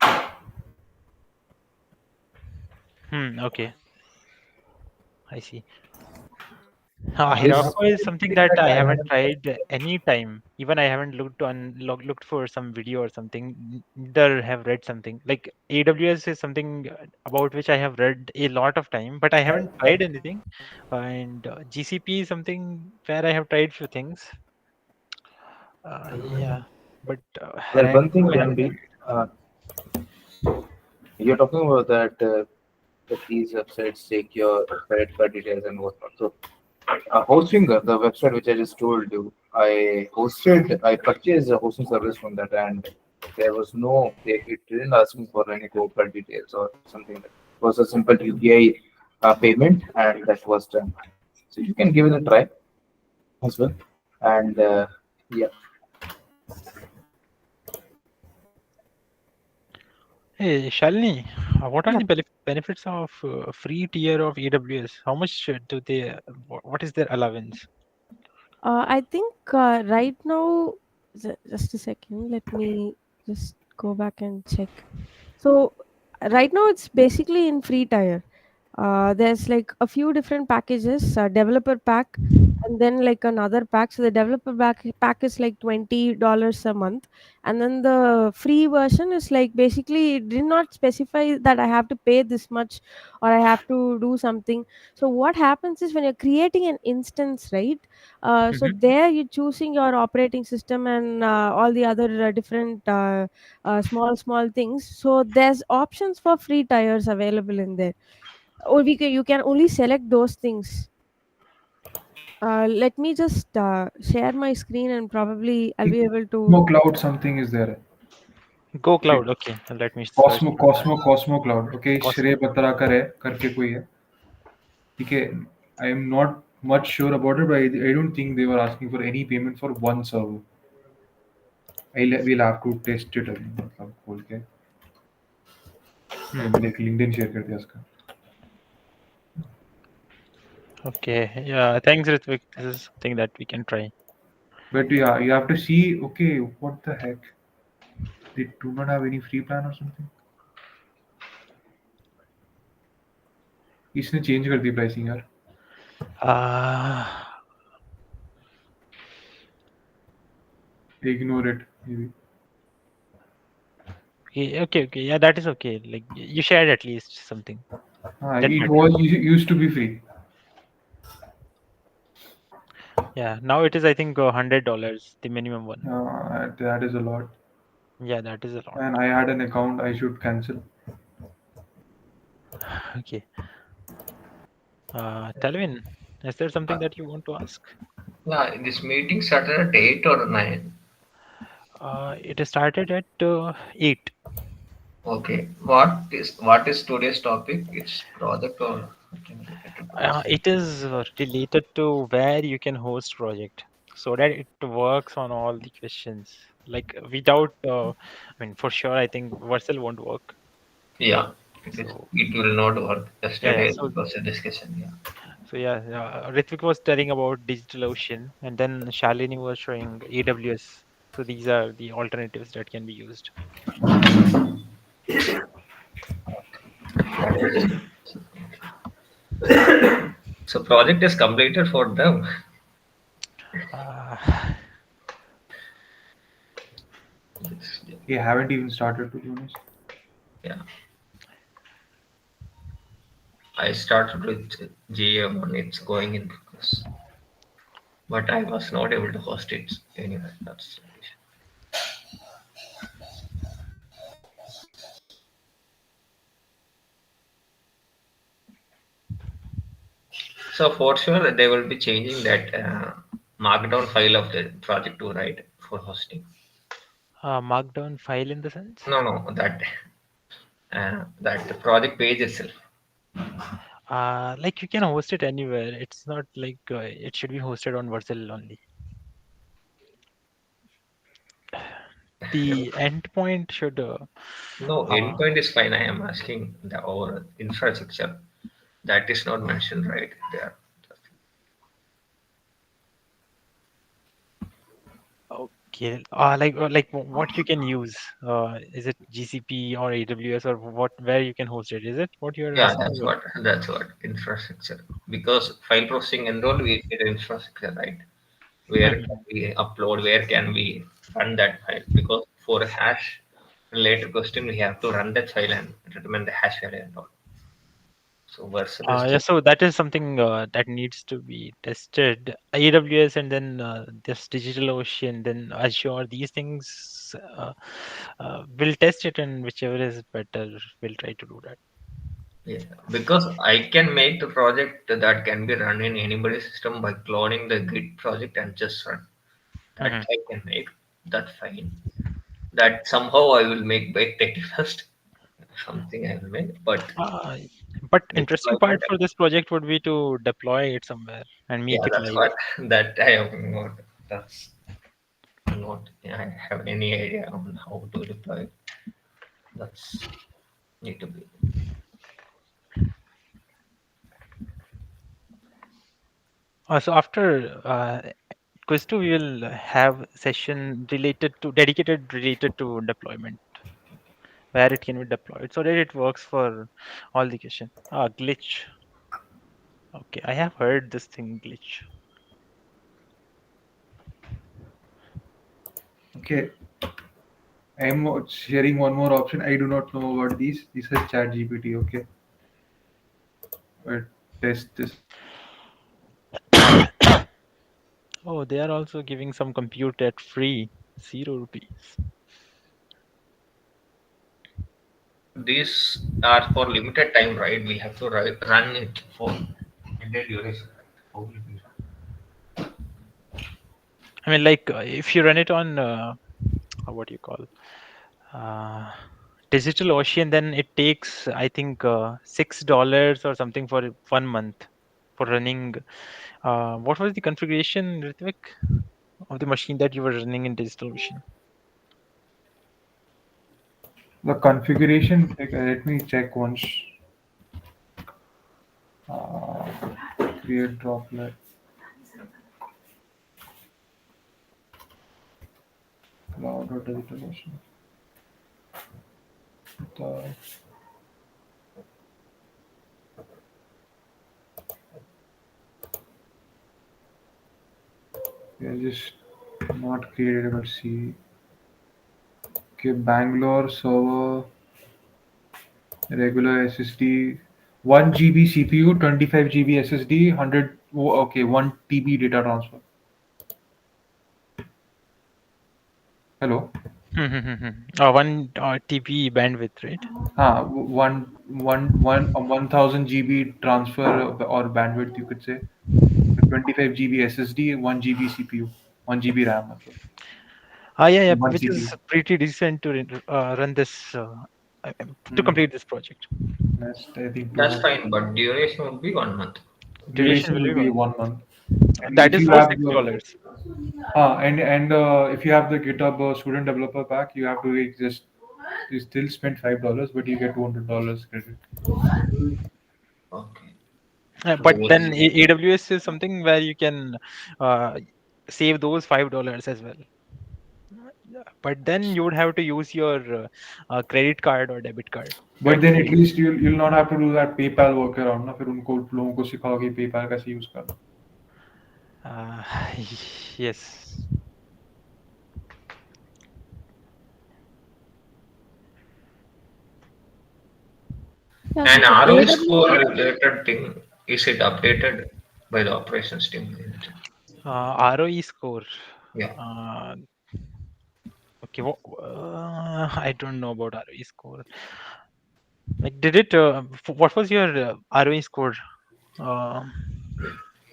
okay, I see. This Heroku is something that I haven't tried any time. Even I haven't looked for some video or something. Neither have read something. Like AWS is something about which I have read a lot of time, but I haven't tried anything. And GCP is something where I have tried few things. Yeah, but well, one Heroku thing I can haven't be tried. you're talking about that these websites take your credit card details and whatnot. So hosting the website which I just told you, I purchased a hosting service from that, and there was no, it didn't ask me for any credit card details or something. Like it was a simple UPI payment, and that was done. So you can give it a try as well. And yeah, Hey, Shalini, what are Yeah. the benefits of free tier of AWS? How much do they, what is their allowance? I think right now, just a second, let me just go back and check. So, right now it's basically in free tier. There's like a few different packages, developer pack, and then like another pack. So the developer pack is like $20 a month, and then the free version is like basically it did not specify that I have to pay this much or I have to do something. So what happens is when you're creating an instance, right? So Mhm. there you're choosing your operating system and all the other different small things. So there's options for free tires available in there, or you can only select those things. Let me just share my screen and probably I'll be able Cosmo to. Cloud something is there. Go Okay. Cloud. Okay, let me search Cosmo for that. Cosmo Cosmo Cloud. Okay, Cosmo. श्रेय बत्रा कर है करके कोई है. ठीक है. I am not much sure about it, but I don't think they were asking for any payment for one server. We'll have to test it अभी मतलब खोल के. Hmm. मैंने एक LinkedIn शेयर कर दिया उसका. Okay. Yeah. Thanks, Ritvik. This is something that we can try. But yeah, you have to see. Okay, what the heck? They do not have any free plan or something. इसने change कर दी pricing यार. Uh, Ignore it maybe. okay. Okay. Okay. Yeah, that is okay. Like you shared at least something. That It matters. was used to be free. Yeah. Now it is, I think, $100, the minimum one. That is a lot. Yeah, that is a lot. And I had an account. I should cancel. Okay. Talvin, is there something that you want to ask? Yeah, this meeting started at 8 or 9. It started at 8. Okay. What is today's topic? It's project or something related to project. It is related to where you can host project so that it works on all the questions. Like without, I mean, for sure, I think Vercel won't work. Yeah. So It will not work. yeah, yeah. Yesterday So was a discussion. Yeah. yeah, Ritvik was telling about DigitalOcean, and then Shalini was showing AWS. So these are the alternatives that can be used. So project is completed for them. Uh, I haven't even started to be honest. Yeah. I started with GM and it's going in progress. But I was not able to host it anyway. That's the issue. So for sure they will be changing that markdown file of the project to right for hosting. Markdown file in the sense. No, no, that the project page itself. Like you can host it anywhere. It's not like it should be hosted on Vercel only. The endpoint should. No, Uh, endpoint is fine. I am asking the our infrastructure. That is not mentioned right there. okay. What you can use. Is it GCP or AWS or what? Where you can host it? Is it what you're Yeah, asking? that's what infrastructure. Because file processing and all we need infrastructure, right? Where Mhm. can we upload? Where can we run that file? Because for a hash related question, we have to run that file and determine the hash value and all. So Vercel is Yeah, just so that is something that needs to be tested. AWS and then this DigitalOcean, then Azure, these things we'll test it, and whichever is better, we'll try to do that. yeah. Because I can make the project that can be run in anybody's system by cloning the Git project and just run. That Mhm. I can make. That's fine. That somehow I will make by 31st. Something I will make, but Uh, but interesting deployment. part for this project would be to deploy it somewhere and Yeah, make it that's live. what that I have not. That's not. I have any idea on how to deploy it. That's need to be. So after quiz 2, we will have session dedicated to deployment, where it can be deployed so that it works for all the question. Glitch. Okay, I have heard this thing glitch. Okay, I am sharing one more option. I do not know about these. This is Chat GPT. Okay, but test this. Oh, they are also giving some compute at free, 0 rupees. These are for limited time, right? We have to run it for limited duration, right? How will we run? I mean, like if you run it on what do you call uh, Digital Ocean, then it takes, I think, $6 or something for 1 month for running. What was the configuration, Ritvik, of the machine that you were running in Digital Ocean? The configuration, like, let me check once. Uh, Create droplet. Cloud or digital ocean. The, yeah, just not created. Let's see. Okay, Bangalore server, regular SSD, 1 GB CPU, 25 GB SSD, 100. Okay, 1 TB data transfer. Hello. One TB bandwidth, right? One 1000 GB transfer or bandwidth, you could say. 25 GB SSD, 1 GB CPU, 1 GB RAM, matlab, Yeah, yeah, and 1 which is CPU. pretty decent to run this to Hmm. complete this project. That's, I think, That's two. fine, but duration would be 1 month. Duration Duration will will be be 1 month. 1 month. And That if is you for have $6. if you have the GitHub student developer pack, you have to like, just you still spend $5, but you get $200 credit. Okay. But So then AWS is something where you can uh, save those $5 as well. Yeah, but then you would have to use your credit card or debit card to But then at activate. least you'll not have to do that PayPal workaround ना फिर उनको लोगों को सिखाओगे PayPal कैसे use करना. Uh, yes. Yeah, so an for ROE score AWS, related thing, is it updated by the operations team? ROE score. Yeah. Uh, okay, I don't know about ROE score. Like, did it? What was your ROE score? Uh,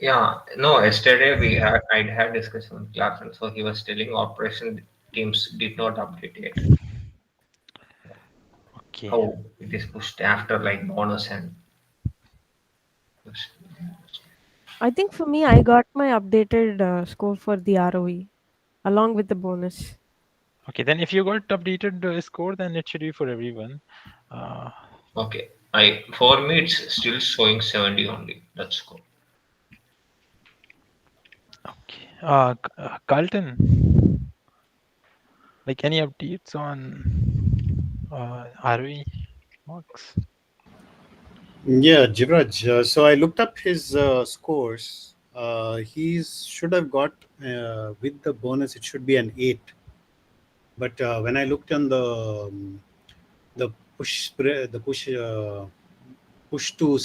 Yeah. No, yesterday I'd had discussion with Clarkson, so he was telling operation teams did not update yet. okay. How it is pushed after like bonus and I think for me, I got my updated score for the ROE along with the bonus. Okay, then if you got updated score, then it should be for everyone. Uh, okay. I for me it's still showing 70 only. That's cool. okay. Carlton, like any updates on ROE marks? Yeah, Jivraj. So I looked up his scores. He should have got with the bonus. It should be an 8. But when I looked on the the push to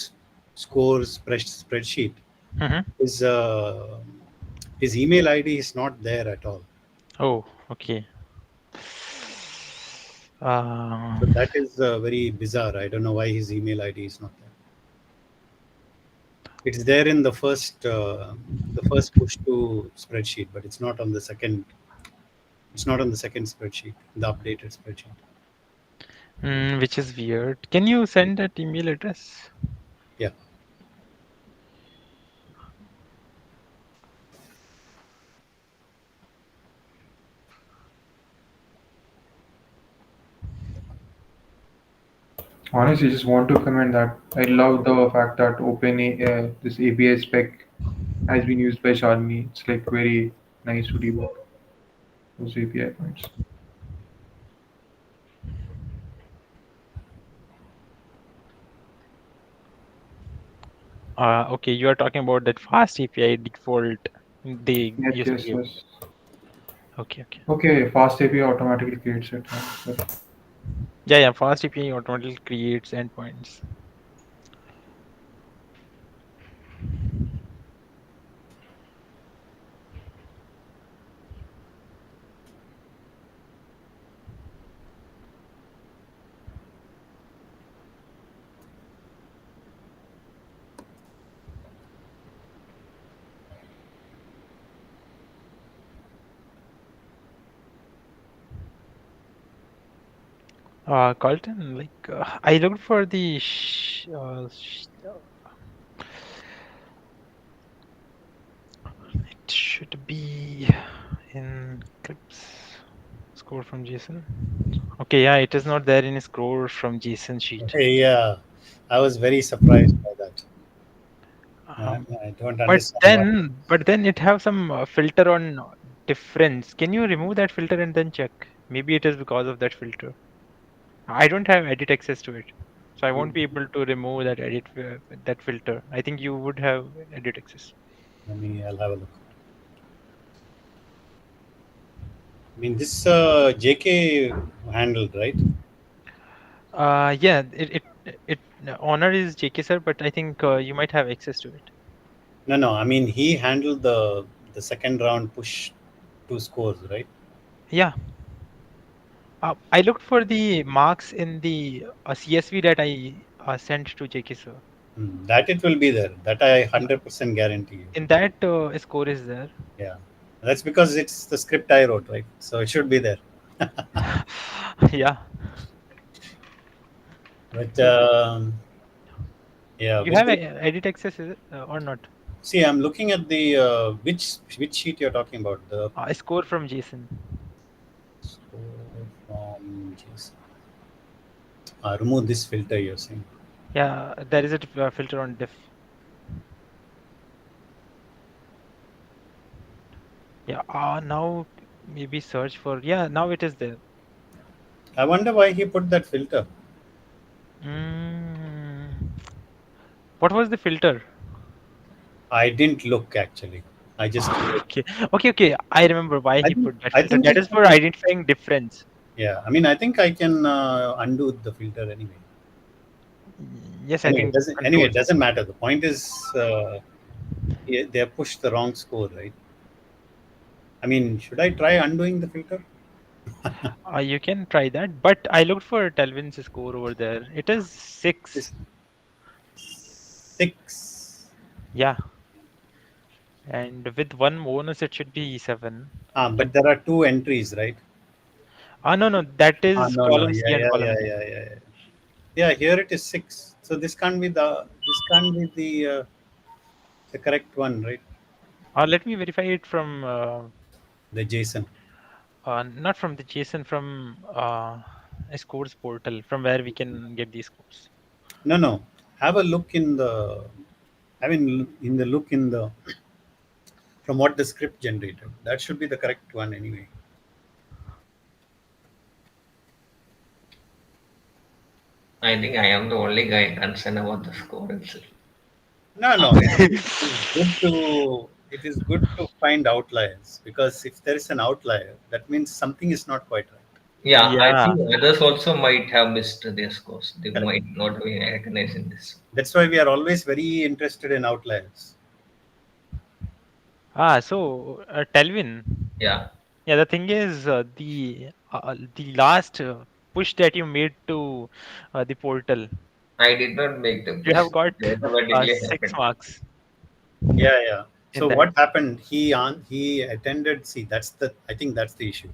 scores spreadsheet, Mm-hmm. his his email ID is not there at all. Oh, okay. Uh, So that is very bizarre. I don't know why his email ID is not there. It's there in the first push to spreadsheet, but it's not on the second. It's not on the second spreadsheet, the updated spreadsheet. which is weird. Can you send that email address? Yeah. Honestly, just want to comment that I love the fact that this API spec has been used by Xiaomi. It's like very nice to debug those API points. Okay, you are talking about that fast API default they Yes, used to yes, give. yes. Okay, okay. Okay, fast API automatically creates it. Huh? Sorry. Yeah, yeah. Fast API automatically creates endpoints. Carlton, like I looked for the it should be in clips. Score from Jason. Okay, yeah, it is not there in score from Jason sheet. Yeah, I was very surprised by that. Um, I don't but understand why. then it have some filter on difference. Can you remove that filter and then check? Maybe it is because of that filter. I don't have edit access to it, so I won't be able to remove that that filter. I think you would have edit access. I'll have a look. I mean, this JK handled, right? Yeah, it honor is JK sir, but I think you might have access to it. No, no. I mean, he handled the second round push two scores, right? Yeah, I looked for the marks in the CSV that I sent to JK sir. That it will be there. That I Yeah, 100% guarantee you. in that score is there. Yeah, that's because it's the script I wrote, right? So it should be there. Yeah. But So yeah, you with have the, edit access, is it or not? see, I'm looking at the which sheet you're talking about. The A score from Jason. score from Jason. Remove this filter. You're saying. Yeah, there is a filter on diff. Yeah. Now maybe search for. Yeah, now it is there. I wonder why he put that filter. Mm, what was the filter? I didn't look actually. I just wrote. Okay, okay. I remember why I he think put that I filter. think I That is can. for identifying difference. Yeah, I mean, I think I can undo the filter anyway. Yes, I Anyway, it think doesn't. Anyway, control. it doesn't matter. The point is, they have pushed the wrong score, right? I mean, should I try undoing the filter? You can try that, but I looked for Telvin's score over there. It is This 6. 6. Yeah, and with one bonus, it should be 7. But But there are two entries, right? no, no, that is No, no, column yeah, C and yeah, column yeah, D. yeah, yeah, yeah. Yeah, here it is 6. So this can't be the correct one, right? Let me verify it from The JSON. not from the JSON, from a scores portal, from where we can get these scores. No, no. Have a look in the. I mean, in the look in the from what the script generated. That should be the correct one anyway. I think I am the only guy concerned about the score itself. No, no. It is good to find outliers because if there is an outlier, that means something is not quite right. Yeah, I Yeah. think others also might have missed their scores. They Correct. might not be recognizing this. That's why we are always very interested in outliers. So Telvin. Yeah, Yeah, the thing is, the last push that you made to the portal, I did not make the you push. have got It automatically 6 happened. marks Yeah, yeah. in So that. what happened? He attended. See, I think that's the issue.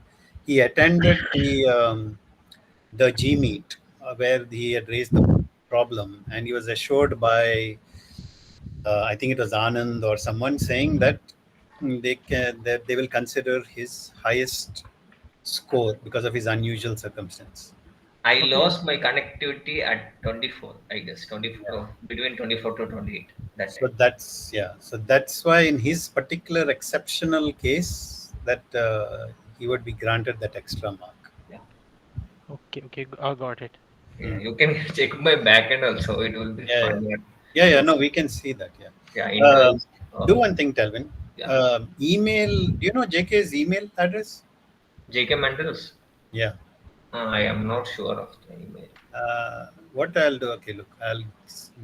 He attended the G meet where he had raised the problem, and he was assured by I think it was Anand or someone saying that they will consider his highest score because of his unusual circumstance. I Okay. lost my connectivity at 24, I guess, Yeah. 24, between 24 to 28 that So time. that's yeah. So that's why in his particular exceptional case that he would be granted that extra mark. Yeah, Okay. Got it. yeah. You can check my backend also. It will be Yeah, yeah, fun. yeah, yeah. No, we can see that. Yeah. Yeah, Uh, intervals. do one thing, Telvin. Yeah, Email. Do you know JK's email address? JK Mendels. Yeah. I am not sure of the email. What I'll do. Okay, look, I'll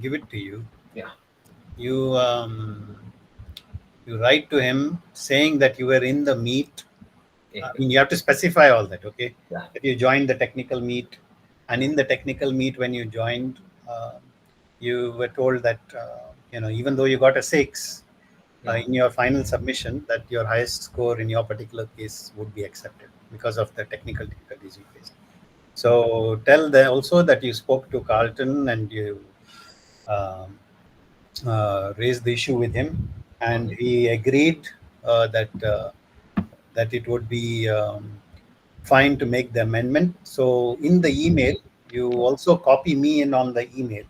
give it to you. Yeah, You you write to him saying that you were in the meet. yeah, I mean, you have to specify all that, okay? yeah, That you joined the technical meet, and in the technical meet, when you joined, you were told that even though you got a 6 yeah. in your final submission, that your highest score in your particular case would be accepted because of the technical difficulties you faced. So tell them also that you spoke to Carlton and you um, raised the issue with him, and Okay. he agreed that it would be fine to make the amendment. So in the email, you also copy me in on the email,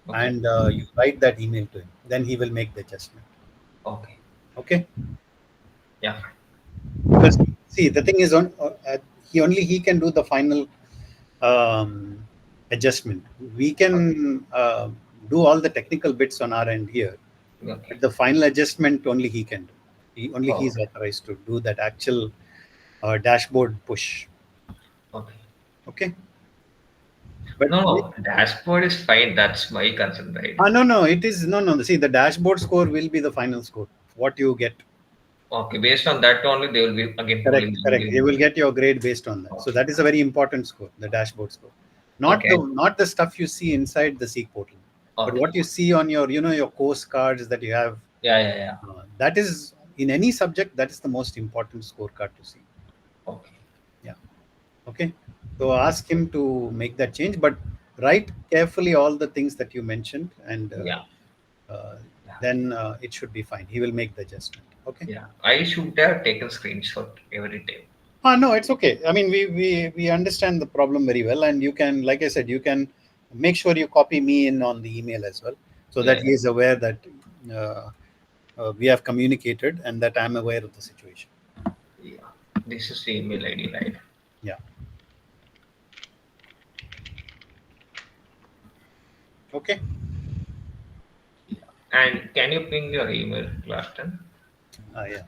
Okay. and you write that email to him. Then he will make the adjustment. Okay. Okay? Yeah. Because see, the thing is, he can do the final um, adjustment. We can do all the technical bits on our end here, Okay. but the final adjustment only he can do. Only he Oh, is authorized to do that actual dashboard push. okay. Okay, but No, no, dashboard is fine. That's my concern, right? no, no, it is no. See, the dashboard score will be the final score. What you get. Okay, based on that only, they will be again Correct, pulling the correct. You new. will get your grade based on that. So Okay. that is a very important score, the dashboard score. Okay. Not the stuff you see inside the Seek portal, but Okay. what you see on your your course cards that you have. Yeah, yeah, yeah. That is in any subject. That is the most important scorecard to see. Okay. Yeah. Okay. So ask him to make that change, but write carefully all the things that you mentioned, and Yeah. uh, Yeah. then it should be fine. He will make the adjustment. Okay. Yeah. I should have taken screenshot every time. No, it's okay. I mean, we understand the problem very well, and you can, like I said, you can make sure you copy me in on the email as well, so that Yeah. he is aware that uh, we have communicated and that I'm aware of the situation. Yeah. This is the email ID, right? Yeah. Okay. Yeah. And can you ping your email, Clarkson? Yeah.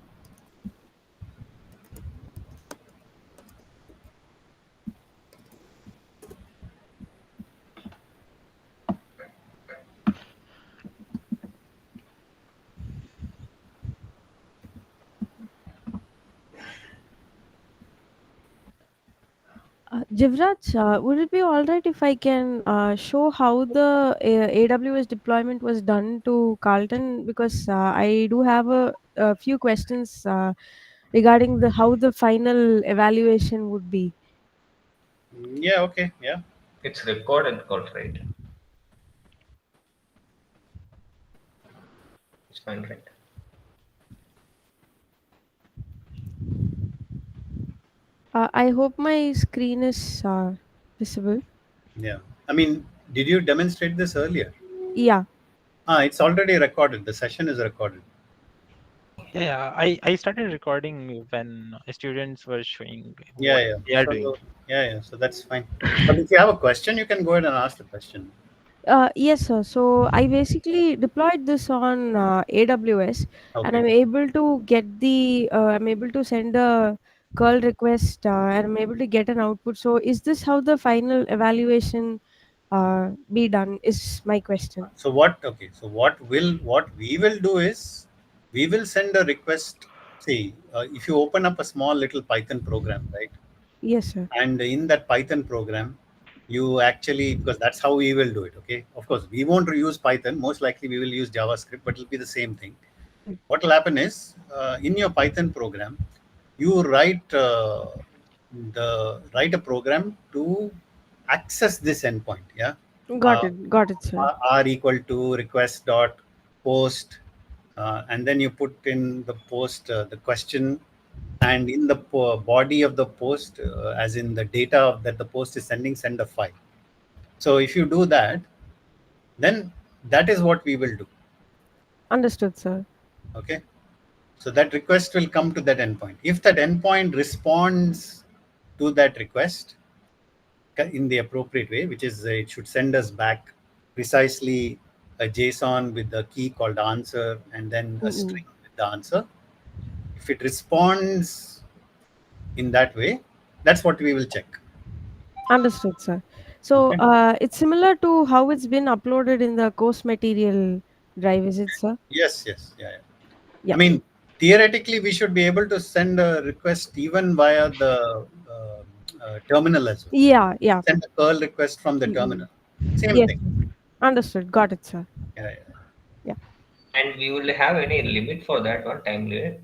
Jivraj, would it be all right if I can show how the AWS deployment was done to Carlton? Because I do have a few questions regarding the how the final evaluation would be. Yeah. Okay. Yeah. It's recorded call, right? It's fine, right? I hope my screen is visible. Yeah. I mean, did you demonstrate this earlier? Yeah. It's already recorded. The session is recorded. Yeah, yeah. I started recording when students were showing Yeah. what Yeah. they are doing. So yeah. Yeah. So that's fine. But if you have a question, you can go ahead and ask the question. Yes, sir. So I basically deployed this on AWS, and Okay. I'm able to get I'm able to send a curl request, and I'm able to get an output. So is this how the final evaluation be done? Is my question. So what? Okay. So what we will do is we will send a request. See, if you open up a small little Python program, right? Yes, sir. And in that Python program, you actually, because that's how we will do it. Okay. Of course, we won't use Python. Most likely, we will use JavaScript, but it'll be the same thing. What will happen is in your Python program, you write a program to access this endpoint. Yeah. uh, Got it, sir. R equal to request dot post, and then you put in the post the question, and in the body of the post, as in the data that the post is sending, send a file. So if you do that, then that is what we will do. Understood, sir. Okay. So that request will come to that endpoint. If that endpoint responds to that request in the appropriate way, which is it should send us back precisely a JSON with the key called answer and then a Mm-mm. string with the answer. If it responds in that way, that's what we will check. Understood, sir. So Okay. it's similar to how it's been uploaded in the course material drive, is it, sir? Yes, yes, yeah, yeah. I Yeah. mean, theoretically, we should be able to send a request even via the terminal as well. Yeah, yeah. Send a curl request from the Mm-mm. terminal. Same Yes, thing. sir. Understood. Got it, sir. Yeah, yeah. Yeah. And we will have any limit for that one, time limit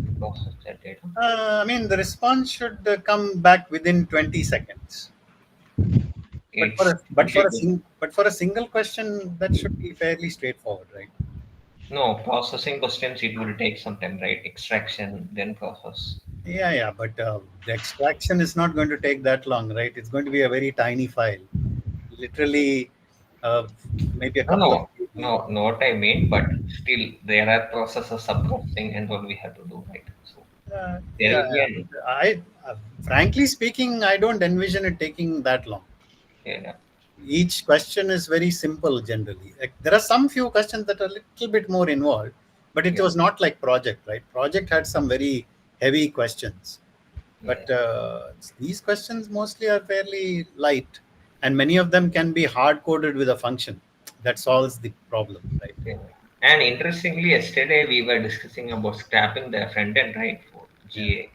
to process that data? I mean, the response should come back within 20 seconds. It's completely but for a single question, that should be fairly straightforward, right? no processing questions. It will take some time, right? Extraction, then process. Yeah, but the extraction is not going to take that long, right? It's going to be a very tiny file, literally, uh, maybe a No, couple of no, KB. no, not what I mean, but still there are processes sub processing and what we have to do, right? So there will be an I frankly speaking, I don't envision it taking that long. yeah, Each question is very simple generally. Like, there are some few questions that are a little bit more involved, but it yeah, was not like project, right? Project had some very heavy questions, yeah, but these questions mostly are fairly light, and many of them can be hard coded with a function that solves the problem, right? yeah. And interestingly, yesterday we were discussing about scrapping the front end, right, for Yeah, GA.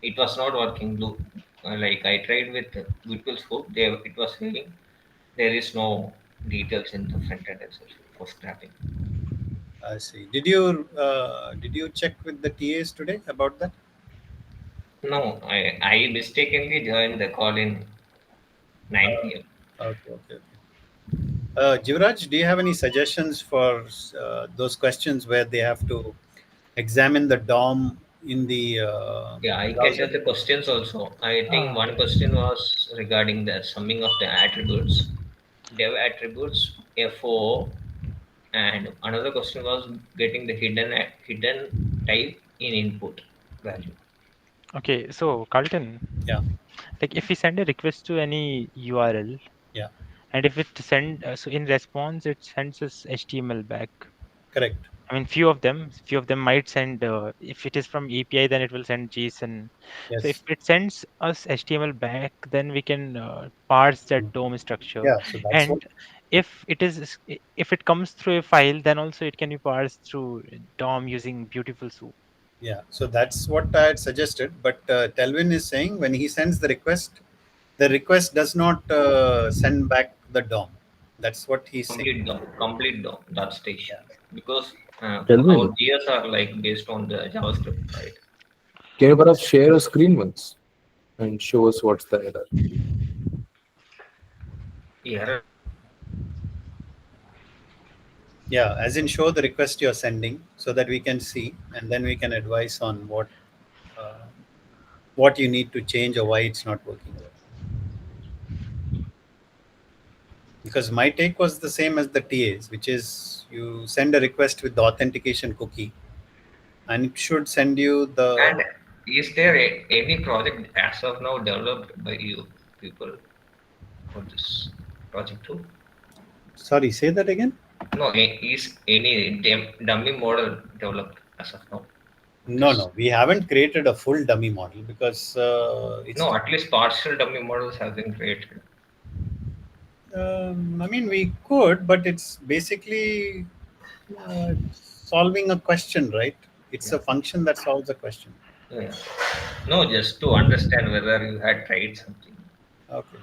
It was not working blue. Like I tried with Virtual Scope, there it was saying there is no details in the front end itself for scrapping. I see. Did you check with the TAs today about that? No, I mistakenly joined the call in 9 p.m. Okay. Jivraj, do you have any suggestions for those questions where they have to examine the DOM in the Yeah, I can browser? tell the questions also. I think Ah, one question was regarding the summing of the attributes, dev attributes, FO, and another question was getting the hidden type in input value. Okay, so Carlton, yeah, like if we send a request to any URL, yeah, and if it send so in response it sends us HTML back. correct. I mean, few of them might send. If it is from API, then it will send JSON. So if Yes. it sends us HTML back, then we can parse that DOM structure. Yeah, so that's what. And if it comes through a file, then also it can be parsed through DOM using Beautiful Soup. Yeah, so that's what I had suggested. But Telvin is saying when he sends the request does not send back the DOM. That's what he's saying. Complete DOM. That's the issue Yeah. because our Kelvin, GS are like based on the JavaScript, right? can you perhaps share a screen once and show us what's the error? Error. Yeah, as in show the request you're sending so that we can see, and then we can advise on uh, what you need to change or why it's not working. Because my take was the same as the TA's, which is you send a request with the authentication cookie, and it should send you the. And is there any project as of now developed by you people for this project too? Sorry, say that again. No, is any dummy model developed as of now for this? No, we haven't created a full dummy model because it's. No, at least partial dummy models have been created. I mean, we could, but it's basically solving a question, right? It's Yeah. a function that solves a question. Yeah. No, just to understand whether you had tried something. Okay.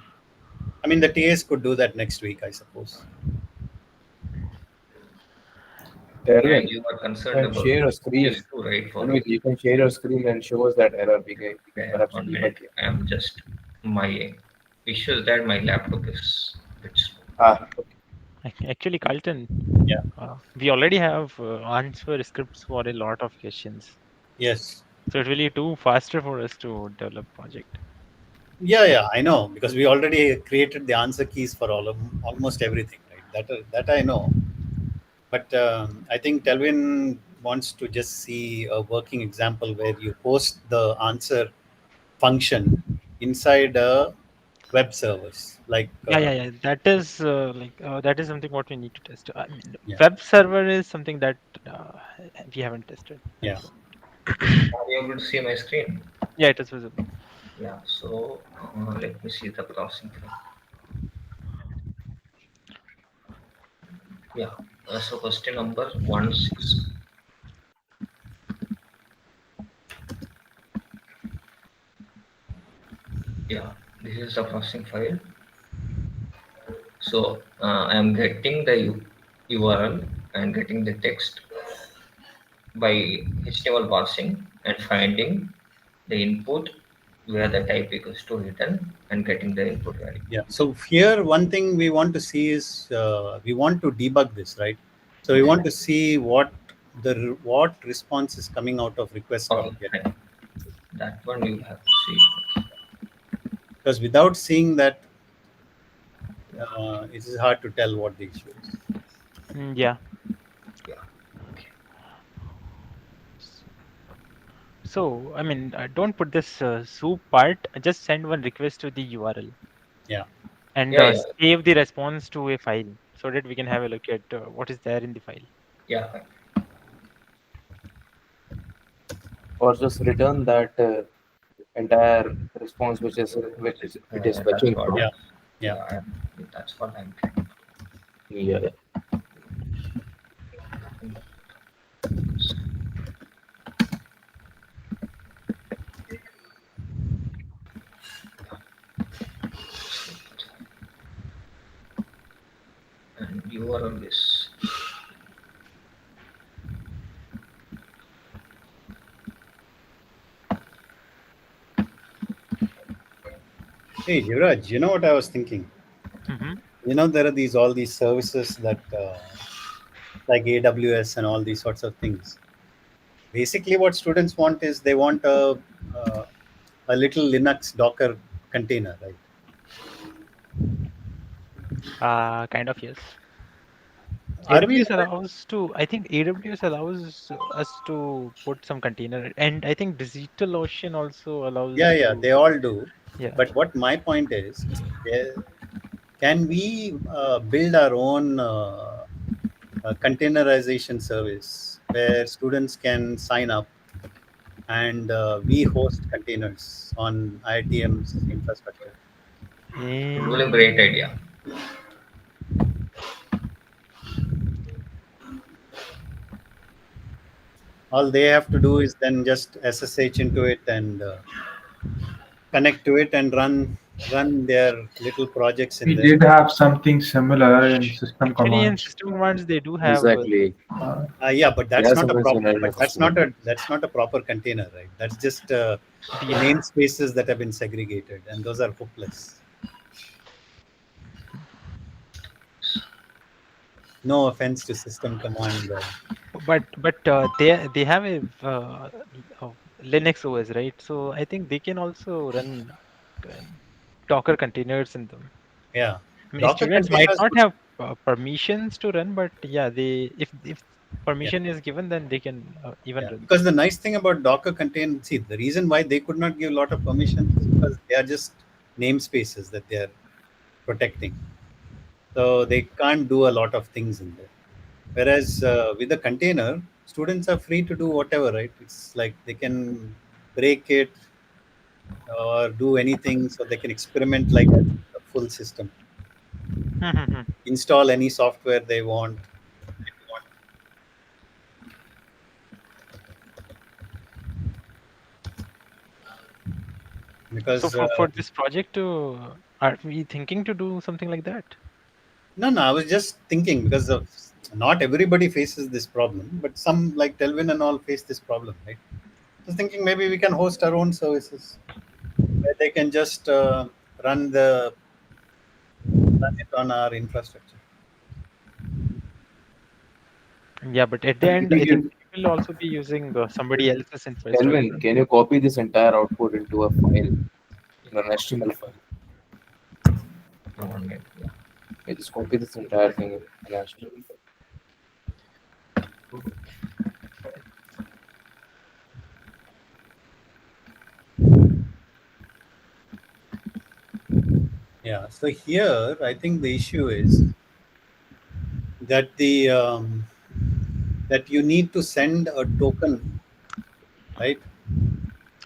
I mean, the TAs could do that next week, I suppose. And Kelvin, you were you concerned can about share a yes screen. too, right? For Kelvin, you can share your screen and show us that error. We can yeah, perhaps one debug minute. it. I'm just my issue is that my laptop is a bit slow. Okay. Actually, Carlton, Yeah. we already have answer scripts for a lot of questions. Yes. So it will be too faster for us to develop project. Yeah, I know because we already created the answer keys for almost everything, right? That I know. But I think Telvin wants to just see a working example where you post the answer function inside a web service, like Yeah. That is that is something what we need to test. I mean, yeah, web server is something that uh, we haven't tested at yeah. the moment. Are you able to see my screen? Yeah, it is visible. Yeah. So let me see the browsing file. Yeah. So question number 16. Yeah. This is the browsing file. So I'm getting the URL and getting the text by HTML parsing and finding the input where the type equals to hidden and getting the input value. Yeah. So here, one thing we want to see is we want to debug this, right? So we want to see what response is coming out of request Okay, object, fine. That one you have to see. because without seeing that, it is hard to tell what the issue is. Yeah. Yeah. Okay. S- So, I mean, don't put this soup part. Just send one request to the URL Yeah. and Yeah, yeah, save the response to a file so that we can have a look at what is there in the file. yeah, fine. Or just return that entire response which is it is That's fetching what. from. Yeah. Yeah. Yeah, that's what I'm trying. Yeah. And you are on this. Hey, Yuvraj, you know what I was thinking? Hmm. There are all these services that like AWS and all these sorts of things. Basically, what students want is they want uh, a little Linux Docker container, right? Kind of, yes. Are we AWS allows to, I think AWS allows us to put some container, and I think DigitalOcean also Yeah, allows yeah, to, they all do. yeah. But what my point is, eh, can we build our own containerization service where students can sign up and we host containers on IITM's infrastructure? It will be a Eh, great idea. All they have to do is then just SSH into it and connect to it and run their little projects in We there. did have something similar in system Actually, in commands. system commands, they do have Exactly. Uh, Yeah, but It that's has not some a prop. functionality But of system. that's not a proper container, right? That's just DNS. namespaces that have been segregated, and those are hopeless. No offense to system command. But they have a Linux OS, right? So I think they can also run uh, Docker containers in them. Yeah, I mean, Docker students might containers. not have permissions to run, but yeah, they if Yeah, permission is given, then they can even yeah. run them. Because the nice thing about Docker contain, see, the reason why they could not give a lot of permissions is because they are just namespaces that they are protecting. So they can't do a lot of things in there. Whereas with a container, students are free to do whatever, right? It's like they can break it or do anything, so they can experiment like a full system, install any software they want. So Because for this project, are we thinking to do something like that? no, I was just thinking because of not everybody faces this problem, but some like Telvin and all face this problem, right? I was thinking maybe we can host our own services where they can just run it on our infrastructure. Yeah, but at the end, Typically, I think we will also be using somebody else's Kelvin, infrastructure. can you copy this entire output into a file, in an HTML file? On it. Yeah. You just copy this entire thing in an HTML file. Yeah. So here, I think the issue is that that you need to send a token, right?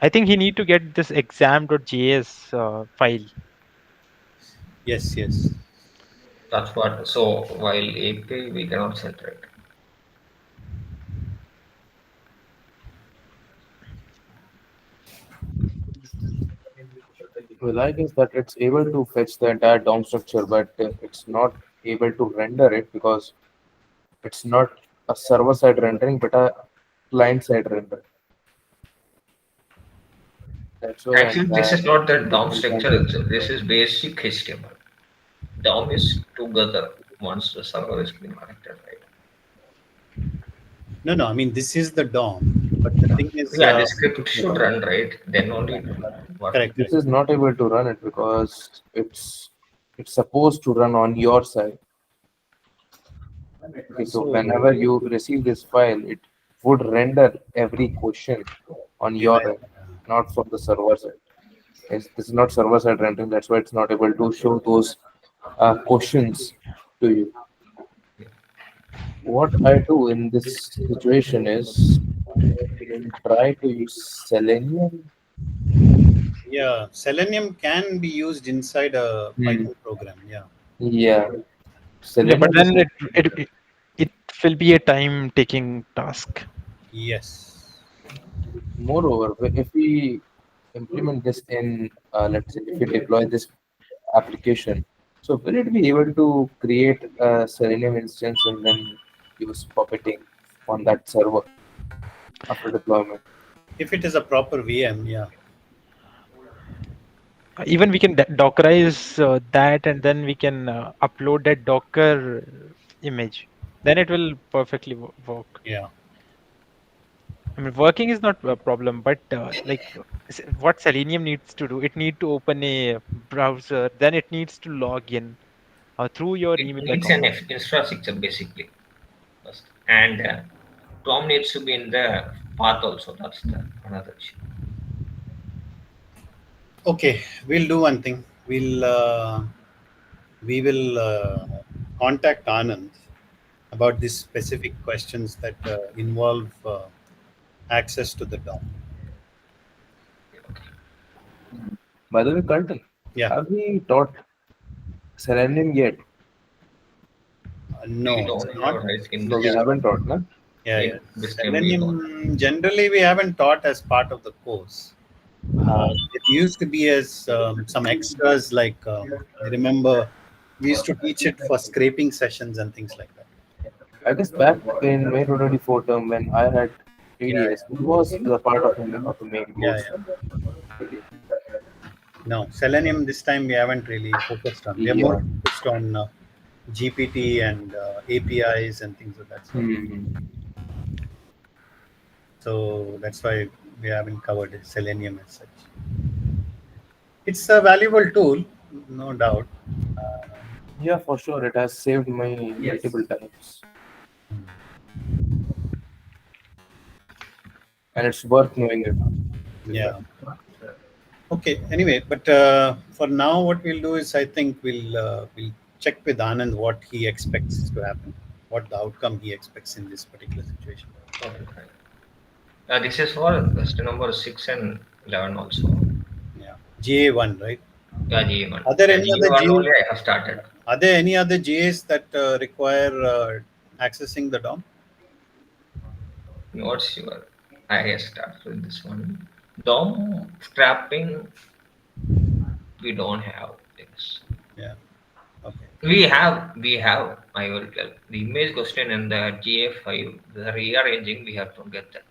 I think he need to get this exam.js file. Yes. Yes. That's what. So while API we cannot separate. We like is that it's able to fetch the entire DOM structure, but it's not able to render it because it's not a server-side rendering, but a client-side render. That's why the Actually, this entire is not the DOM system can structure be. itself. This is basic HTML. DOM is together once the server is being connected, right? No, no. I mean, this is the DOM, but the thing is, Yeah, the script should run, right? Then only it will work. correct, This correct. is not able to run it because it's supposed to run on your side. Okay, so So, whenever you receive this file, it would render every question on yeah, your end, not from the server side. This is not server side rendering. That's why it's not able to show those questions to you. What I do in this situation is try to use Selenium. yeah. Selenium can be used inside a Hmm. Python program. Yeah. Yeah, Yeah, but Selenium is then it will be a time taking task. Yes. moreover if we implement this in let's say if we deploy this application, so will it be able to create a Selenium instance and then use puppeting on that server after deployment? If it is a proper VM, yeah. Even we can Dockerize that, and then we can upload that Docker image. Then it will perfectly work. Yeah. I mean, working is not a problem, but what Selenium needs to do, it need to open a browser, then it needs to log in through your It email needs an account. infrastructure basically first, and DOM needs to be in the path also. That's the another issue. Okay. We'll do one thing. We will contact Anand about these specific questions that involve access to the DOM. By the way, Carlton, Yeah. have we taught Selenium yet? We No, it's don't not. have right in No, we Yeah. this haven't taught, no? Yeah, yeah. in this time we don't. Selenium, generally, we haven't taught as part of the course. It used to be as some extras, like I remember we used to teach it for scraping sessions and things like that. I guess back in May 2024 term when I had Yeah, TDS, it was the part of the main yeah, course. yeah. No, Selenium this time we haven't really focused on. We are more Yeah. focused on GPT and APIs and things of that sort. Hmm. So that's why we haven't covered Selenium as such. It's a valuable tool, no doubt. Uh, Yeah, for sure. It has saved my multiple times. And it's worth knowing it. yeah. Okay. Anyway, but for now, what we'll do is I think we'll check with Anand what he expects to happen, what the outcome he expects in this particular situation. Okay, fine. This is for question number 6 and 11 also. Yeah. GA1, right? Yeah, GA1. Are there Yeah, any other GA1 GA? only I have started. Are there any other GAs that require accessing the DOM? Not sure. I have started with this one. DOM scrapping, we don't have this. Yeah. Okay. We have. I will tell the image question and the GA5, the rearranging. We have to get that.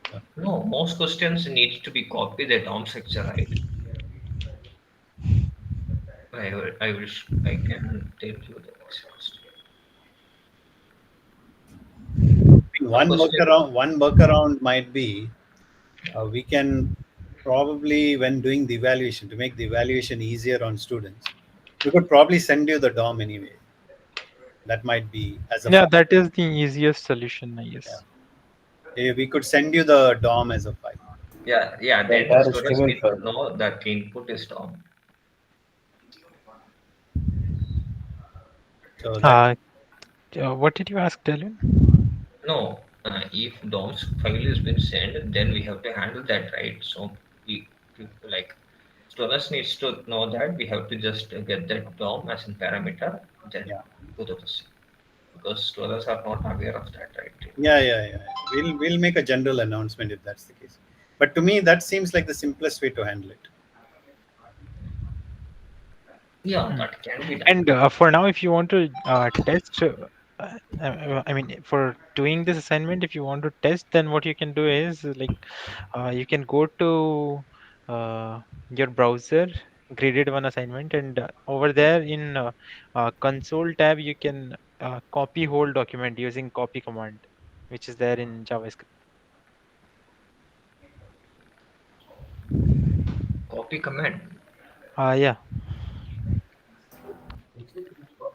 Okay. No, most questions needs to be copied the DOM structure, right? I can tell you the next question. One question. One workaround might be we can probably, when doing the evaluation, to make the evaluation easier on students, we could probably send you the DOM anyway. That might be as a Yeah, file. that is the easiest solution, I Yeah. guess. We could send you the DOM as a file. Yeah, yeah. The Then entire students HTML need to file. know that the input is DOM. So that Uh, what did you ask, Dylan? No, if DOM's file has been sent, then we have to handle that, right? So we like students needs to know that we have to just get that DOM as a parameter, then yeah. go to the C. Because students are not aware of that, right? Yeah. We'll make a general announcement if that's the case. But to me, that seems like the simplest way to handle it. Yeah, Hmm. that can be done. And for now, if you want to test I mean, for doing this assignment, if you want to test, then what you can do is like you can go to your browser, graded one assignment, and over there in console tab, you can copy whole document using copy command, which is there in JavaScript. Copy command. Yeah.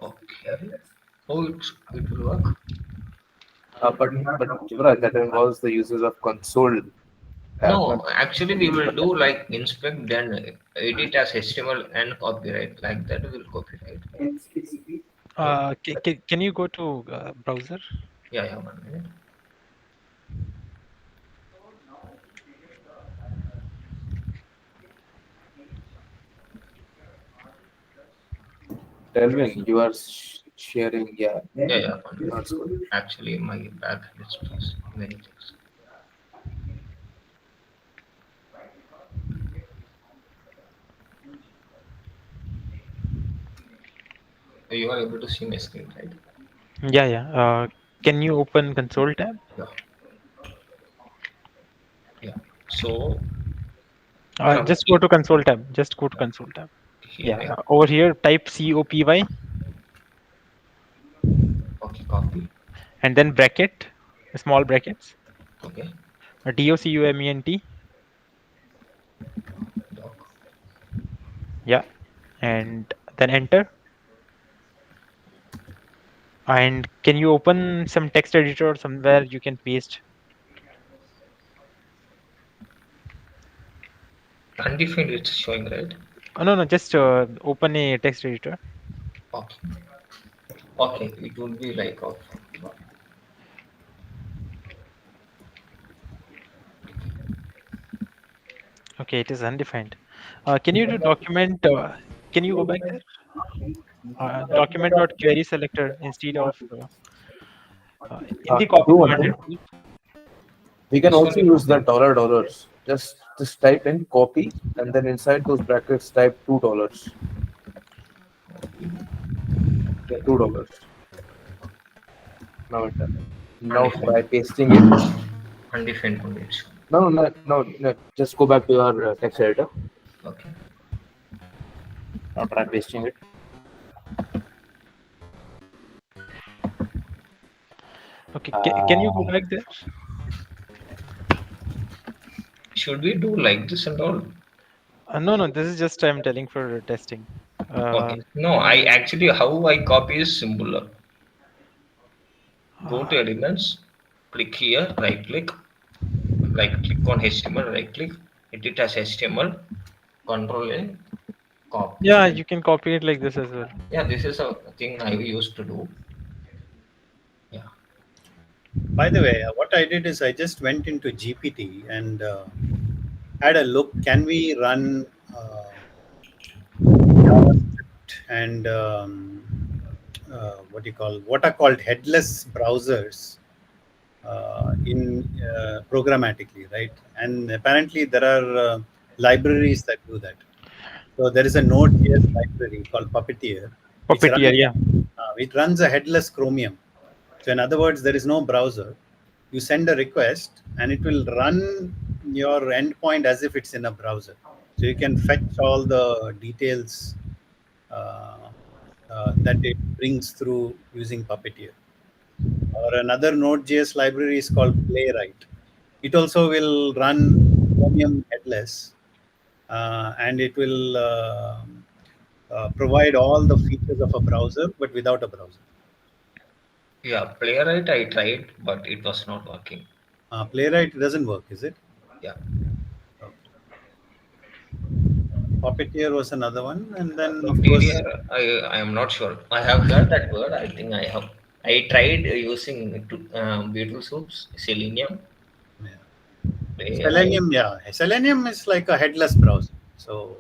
Okay. Oh, it will work. But Yuvraj, that involves the uses of console tab, not. No, actually we will do like inspect then edit as HTML and copyright. Like that we will copyright. Right? Can you go to browser? Yeah, yeah, 1 minute. Delvin, you are sharing, yeah. Yeah, yeah, 1 minute. That's good. Actually my back is many things. You are able to see my screen, right? Yeah, yeah. Can you open console tab? Yeah, yeah. So from Just go to console tab. Just go to console tab. here, Yeah, yeah. over here, type COPY Okay, copy. and then bracket, small brackets, Okay, DOCUMENT. doc. Yeah, and then enter. And can you open some text editor or somewhere you can paste? Undefined it's showing, right? Oh, no, no, just open a text editor. Okay. Okay, it will be like okay. Okay, it is undefined. Can you do document? Can you go back there? Document dot query selector instead of in the copy Do one command thing. itself. We can This also one use the $. Just type in copy and then inside those brackets type $2. Yeah, $2. Now enter. Now undefined. try pasting it. Undefined only it's showing. No. Just go back to your text editor. Okay. Now try pasting it. Okay, can you go Uh, back there? Should we do like this and all? No, no, this is just I'm telling for testing. Okay. No, I actually how I copy is simpler. Go Uh, to elements, click here, right click, like click on HTML, right click, edit as HTML, control N, copy. yeah, Then you can copy it like this as well. yeah, this is a thing I used to do. Yeah. By the way, what I did is I just went into GPT and had a look. Can we run JavaScript and what are called headless browsers in programmatically, right? And apparently there are libraries that do that. So there is a Node.js library called Puppeteer, Puppeteer, yeah. which runs a headless Chromium. So in other words, there is no browser. You send a request and it will run your endpoint as if it's in a browser. So you can fetch all the details uh, that it brings through using Puppeteer. Or another Node.js library is called Playwright. It also will run Chromium headless, and it will provide all the features of a browser, but without a browser. Yeah, playwright I tried, but it was not working. Playwright doesn't work, is it? Yeah. Okay. Puppeteer was another one, and then of course, Puppeteer, I am not sure. I have heard that word. I think I have. I tried using Beetle Soups, Selenium. yeah. I Selenium. Yeah, Selenium is like a headless browser. So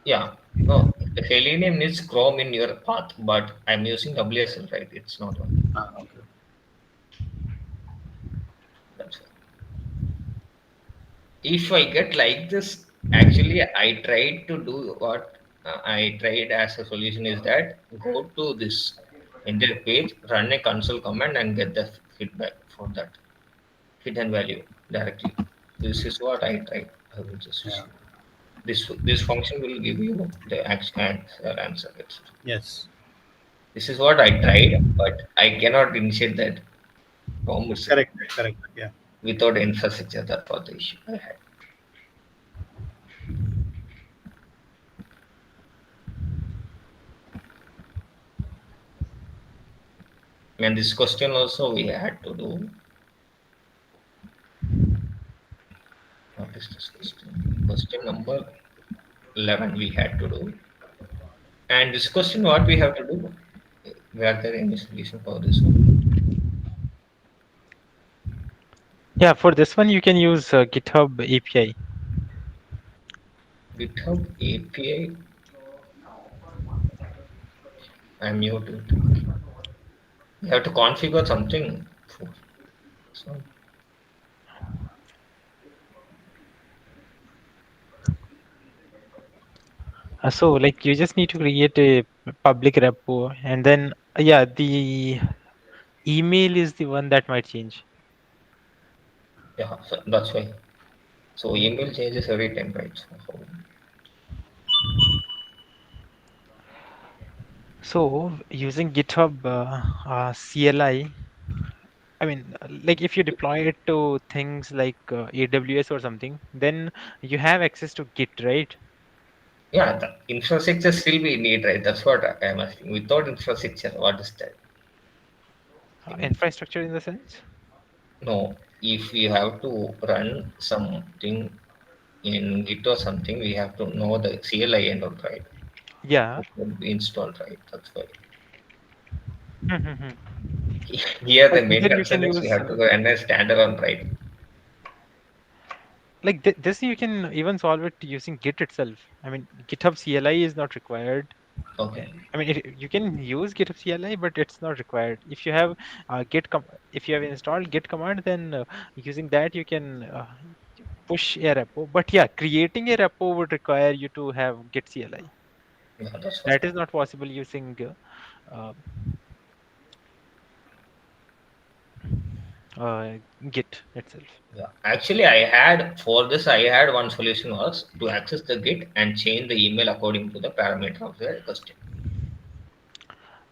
yeah. No, Selenium needs Chrome in your path, but I'm using WSL, right? It's not working. okay. That's it. If I get like this, actually, I tried to do what I tried as a solution is that go to this. in their page, run a console command and get the feedback for that hidden value directly. This is what I tried. I will just Yeah. show. This function will give you the answer, etc. Yes. This is what I tried, but I cannot initiate that POM itself Correct. Correct. Yeah. without infrastructure. That was the issue I had. And this question also we had to do. What is this question? Question number 11 we had to do. And this question, what we have to do? Were there any solution for this one? Yeah, for this one you can use GitHub API. GitHub API. I muted. Okay. You have to configure something for so So like you just need to create a public repo, and then yeah, the email is the one that might change. yeah, so that's why. So email changes every time, right? So So using GitHub CLI, I mean, like if you deploy it to things like AWS or something, then you have access to Git, right? yeah, the infrastructure still we need, right? That's what I am asking. Without infrastructure, what is that thing? Infrastructure in the sense. No, if we have to run something in Git or something, we have to know the CLI and all, right? Yeah. It would be installed, right? That's why. Mhm. Here, But the main either you can concern is we use have to go and a standalone, right? like this you can even solve it using Git itself. I mean, GitHub CLI is not required. Okay, I mean, you can use GitHub CLI, but it's not required. If you have if you have installed Git command, then using that you can push a repo. But yeah, creating a repo would require you to have Git CLI. yeah, that's what. That is not possible using uh, uh, Git itself. Yeah, actually, I had for this, I had one solution was to access the Git and change the email according to the parameter of the question.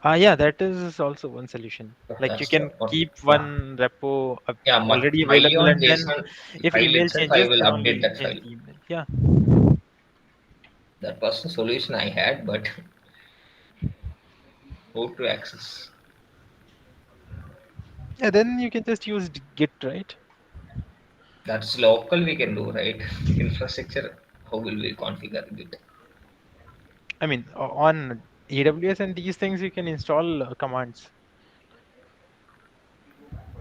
Yeah, that is also one solution. So Like you that's the can one. keep Yeah, one repo yeah. already My available, own and then JSON if file email itself, I changes, will then update only that change file. the email. Yeah. That was the solution I had, but how to access? Yeah, then you can just use Git, right? That's local we can do, right? Infrastructure, how will we configure Git? I mean, on AWS and these things, you can install commands.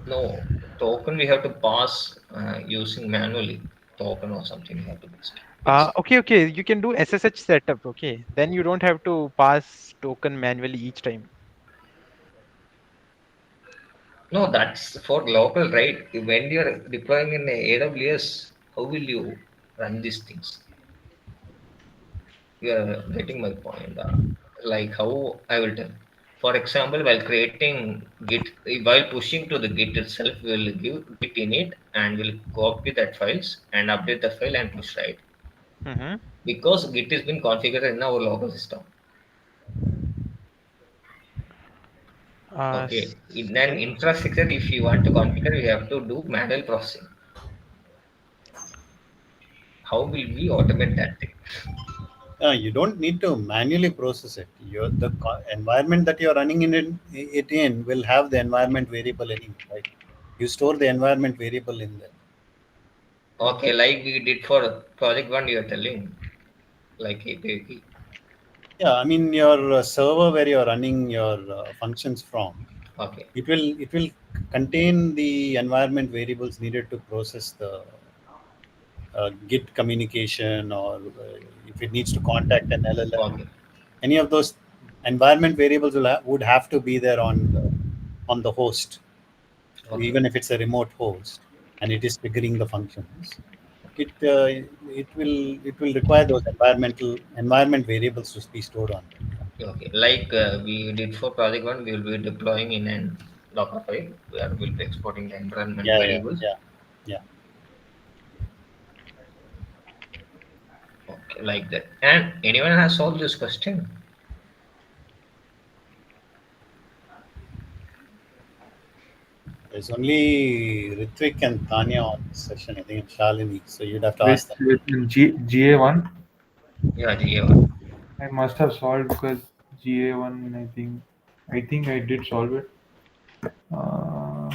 No, token we have to pass using manually. Token or something we have to paste. Okay. You can do SSH setup. Okay, then you don't have to pass token manually each time. No, that's for local, right? When you're deploying in AWS, how will you run these things? You are getting my point. Like how I will tell. For example, while creating Git, while pushing to the Git itself, we'll give Git init and we'll copy that files and update the file and push, right? Mm-hmm. Because Git has been configured in our local system. Okay. In an Okay. infrastructure, if you want to configure, you have to do manual processing. How will we automate that thing? You don't need to manually process it. Environment that you're running it in will have the environment variable anyway, right? You store the environment variable in there. Okay, like we did for project one, you're telling, like API. Yeah, I mean your server where you're running your functions from, Okay, it will contain the environment variables needed to process the Git communication, or if it needs to contact an LLM. okay, Any of those environment variables would have to be there on the host, okay, even if it's a remote host and it is triggering the functions. It it will require those environment variables to be stored on there. Okay, like we did for project one, we will be deploying in an Docker file where we'll be exporting the environment Yeah, yeah, variables. yeah, yeah. Okay, like that. And anyone has solved this question? There's only Ritvik and Tanya on this session. I think, and Shalini. So you'd have to Which, ask them. which in GA1, Yeah, GA1. I must have solved because GA1, I think I did solve it. Uh,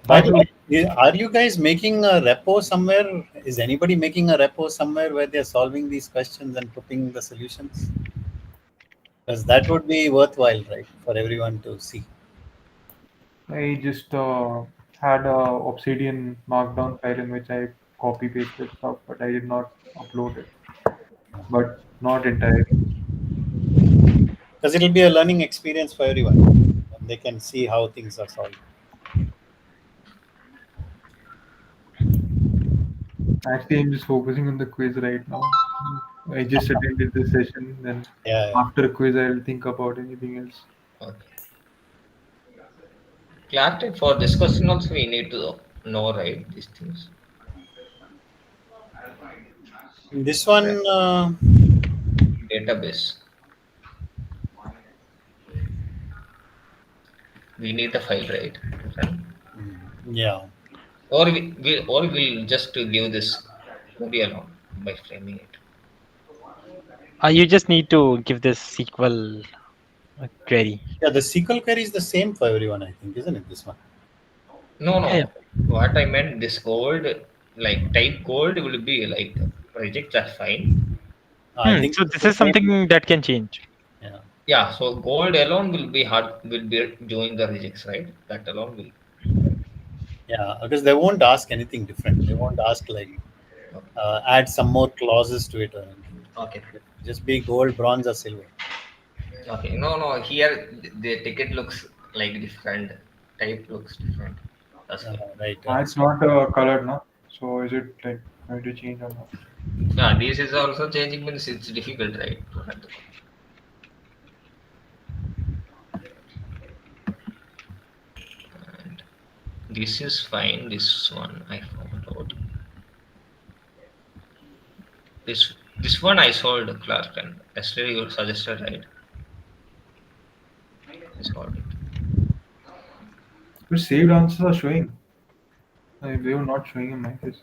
By I the think way, are you guys making a repo somewhere? Is anybody making a repo somewhere where they're solving these questions and putting the solutions? Because that would be worthwhile, right, for everyone to see. I just had a Obsidian Markdown file in which I copy pasted stuff, but I did not upload it. But not entirely. Because it'll be a learning experience for everyone, and they can see how things are solved. Actually, I'm just focusing on the quiz right now. I just attended this session, then Yeah, yeah. after quiz, I'll think about anything else. Okay. Clarity for this question also we need to know, right, these things. This Right. one, Database. We need the file, right? To run. yeah. Or we'll just to give this query alone by framing it. You just need to give this SQL query. Yeah, the SQL query is the same for everyone, I think, isn't it? This one. No, Yeah, no. What I meant, this gold, like type gold will be like reject, that's fine. I think So it's this the is same. something that can change. Yeah. Yeah, so gold alone will be hard, will be doing the rejects, right? That alone will. Yeah, because they won't ask anything different. They won't ask like Okay. add some more clauses to it or anything. Okay. Just be gold, bronze, or silver. Okay. No, no. Here the ticket looks like different. Type looks different. That's why. Right. It's not colored, no? So is it like going to change or not? Yeah, this is also changing means it's difficult, right? To run the code. And this is fine. This one I found out. This one I solved, Clark, and yesterday you suggested, right? I solved it. But saved answers are showing. They were not showing in my case.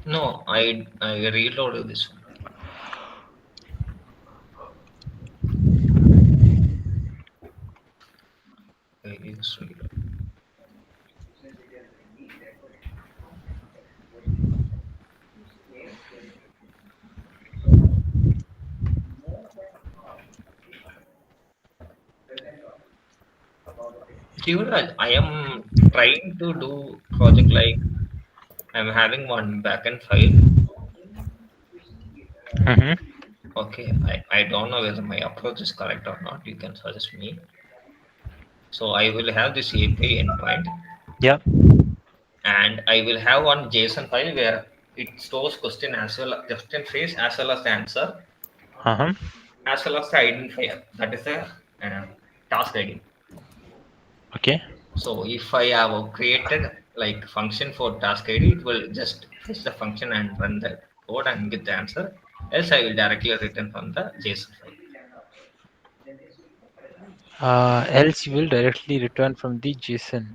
No, I reloaded this one. I just reload. Jivraj, I am trying to do project like I'm having one backend file. Hmm. Okay, I don't know whether my approach is correct or not. You can suggest me. So I will have this API endpoint, Yeah. and I will have one JSON file where it stores question phrase as well as the answer, Uh-huh. as well as the identifier. That is the task ID. Okay. So if I have created like function for task ID, it will just fetch the function and run the code and get the answer. Else I will directly return from the JSON file. Else you will directly return from the JSON.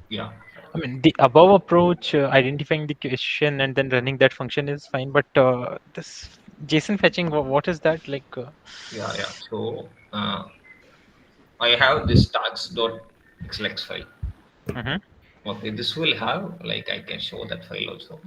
Yeah, I mean, the above approach, identifying the question and then running that function is fine. But this JSON fetching, what is that like? yeah. So I have this tags.xlx file. Mhm. Okay, this will have like I can show that file also.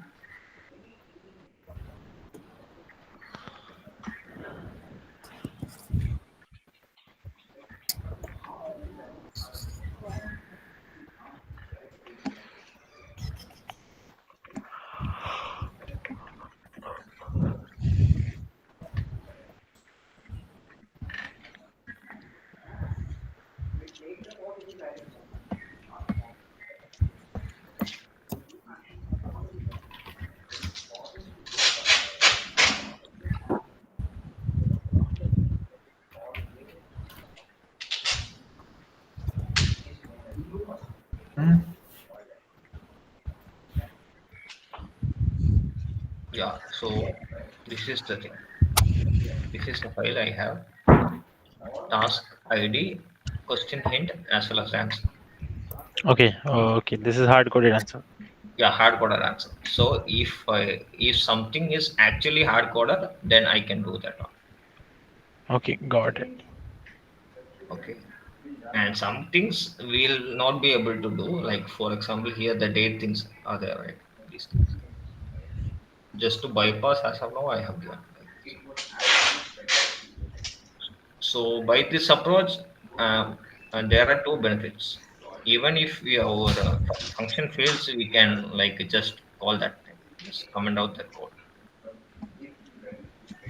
Yeah, so this is the thing. This is the file I have. Task ID, question hint, as well as answer. Okay. Okay. This is hard coded answer. Yeah, hard coded answer. So if something is actually hard coded, then I can do that one. Okay. Got it. Okay. And some things we'll not be able to do. Like for example, here the date things are there, right? These things. Just to bypass as of now, I have given like this. So by this approach, and there are two benefits. Even if our function fails, we can like just call that thing, just comment out that code.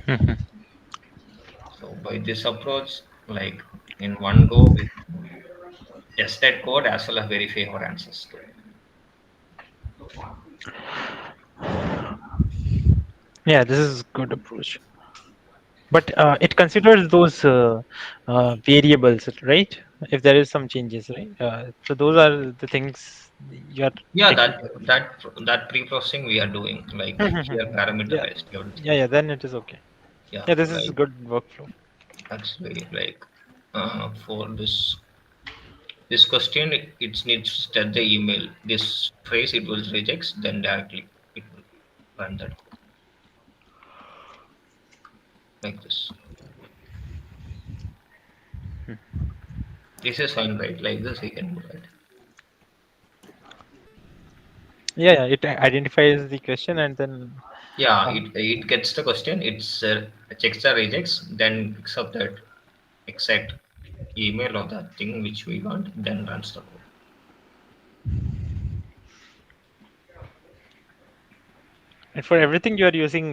Mhm. So by this approach, like in one go, we test that code as well as verify our answers too. Yeah, this is good approach. But it considers those variables, right? If there is some changes, right? So those are the things you are Yeah, taking that care of. that pre-processing we are doing, like here Yeah, parameterized everything. yeah, yeah. Then it is okay. Yeah, Yeah, this is like good workflow. actually like for this question it needs to set the email. This phrase it will rejects, then directly it will run that code like this. This is fine, right? Like this we can do, right? Yeah, yeah. It identifies the question and then Yeah, uh, it gets the question, it's checks the rejects, then picks up that exact email or that thing which we want, then runs the code. and for everything you are using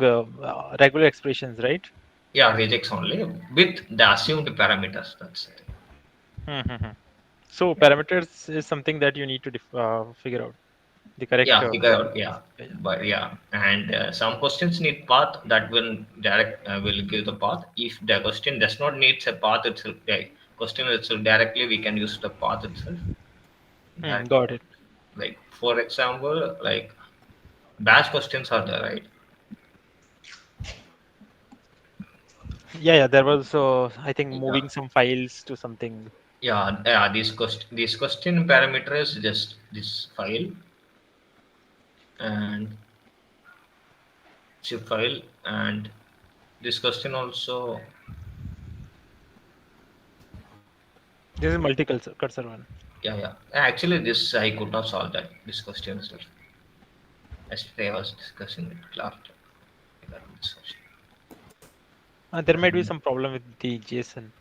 regular expressions, right? Yeah, rejects only with the assumed parameters. That's the thing. Mm-hmm. So Yeah, parameters is something that you need to figure out the correct. yeah, figure out. Yeah, Yeah, yeah. but yeah, and some questions need path that will direct will give the path. If the question does not need a path itself, the question itself directly we can use the path itself directly. Got it. Like for example, like batch questions are there, right? Yeah, yeah. There was I think Yeah, moving some files to something. yeah. This question parameter is just this file and zip file, and this question also. This is multi-cursor one. Yeah, yeah. Actually, this I could not solve that. This question itself. Yesterday I was discussing with Clark regarding this question. There might be some problem with the JSON.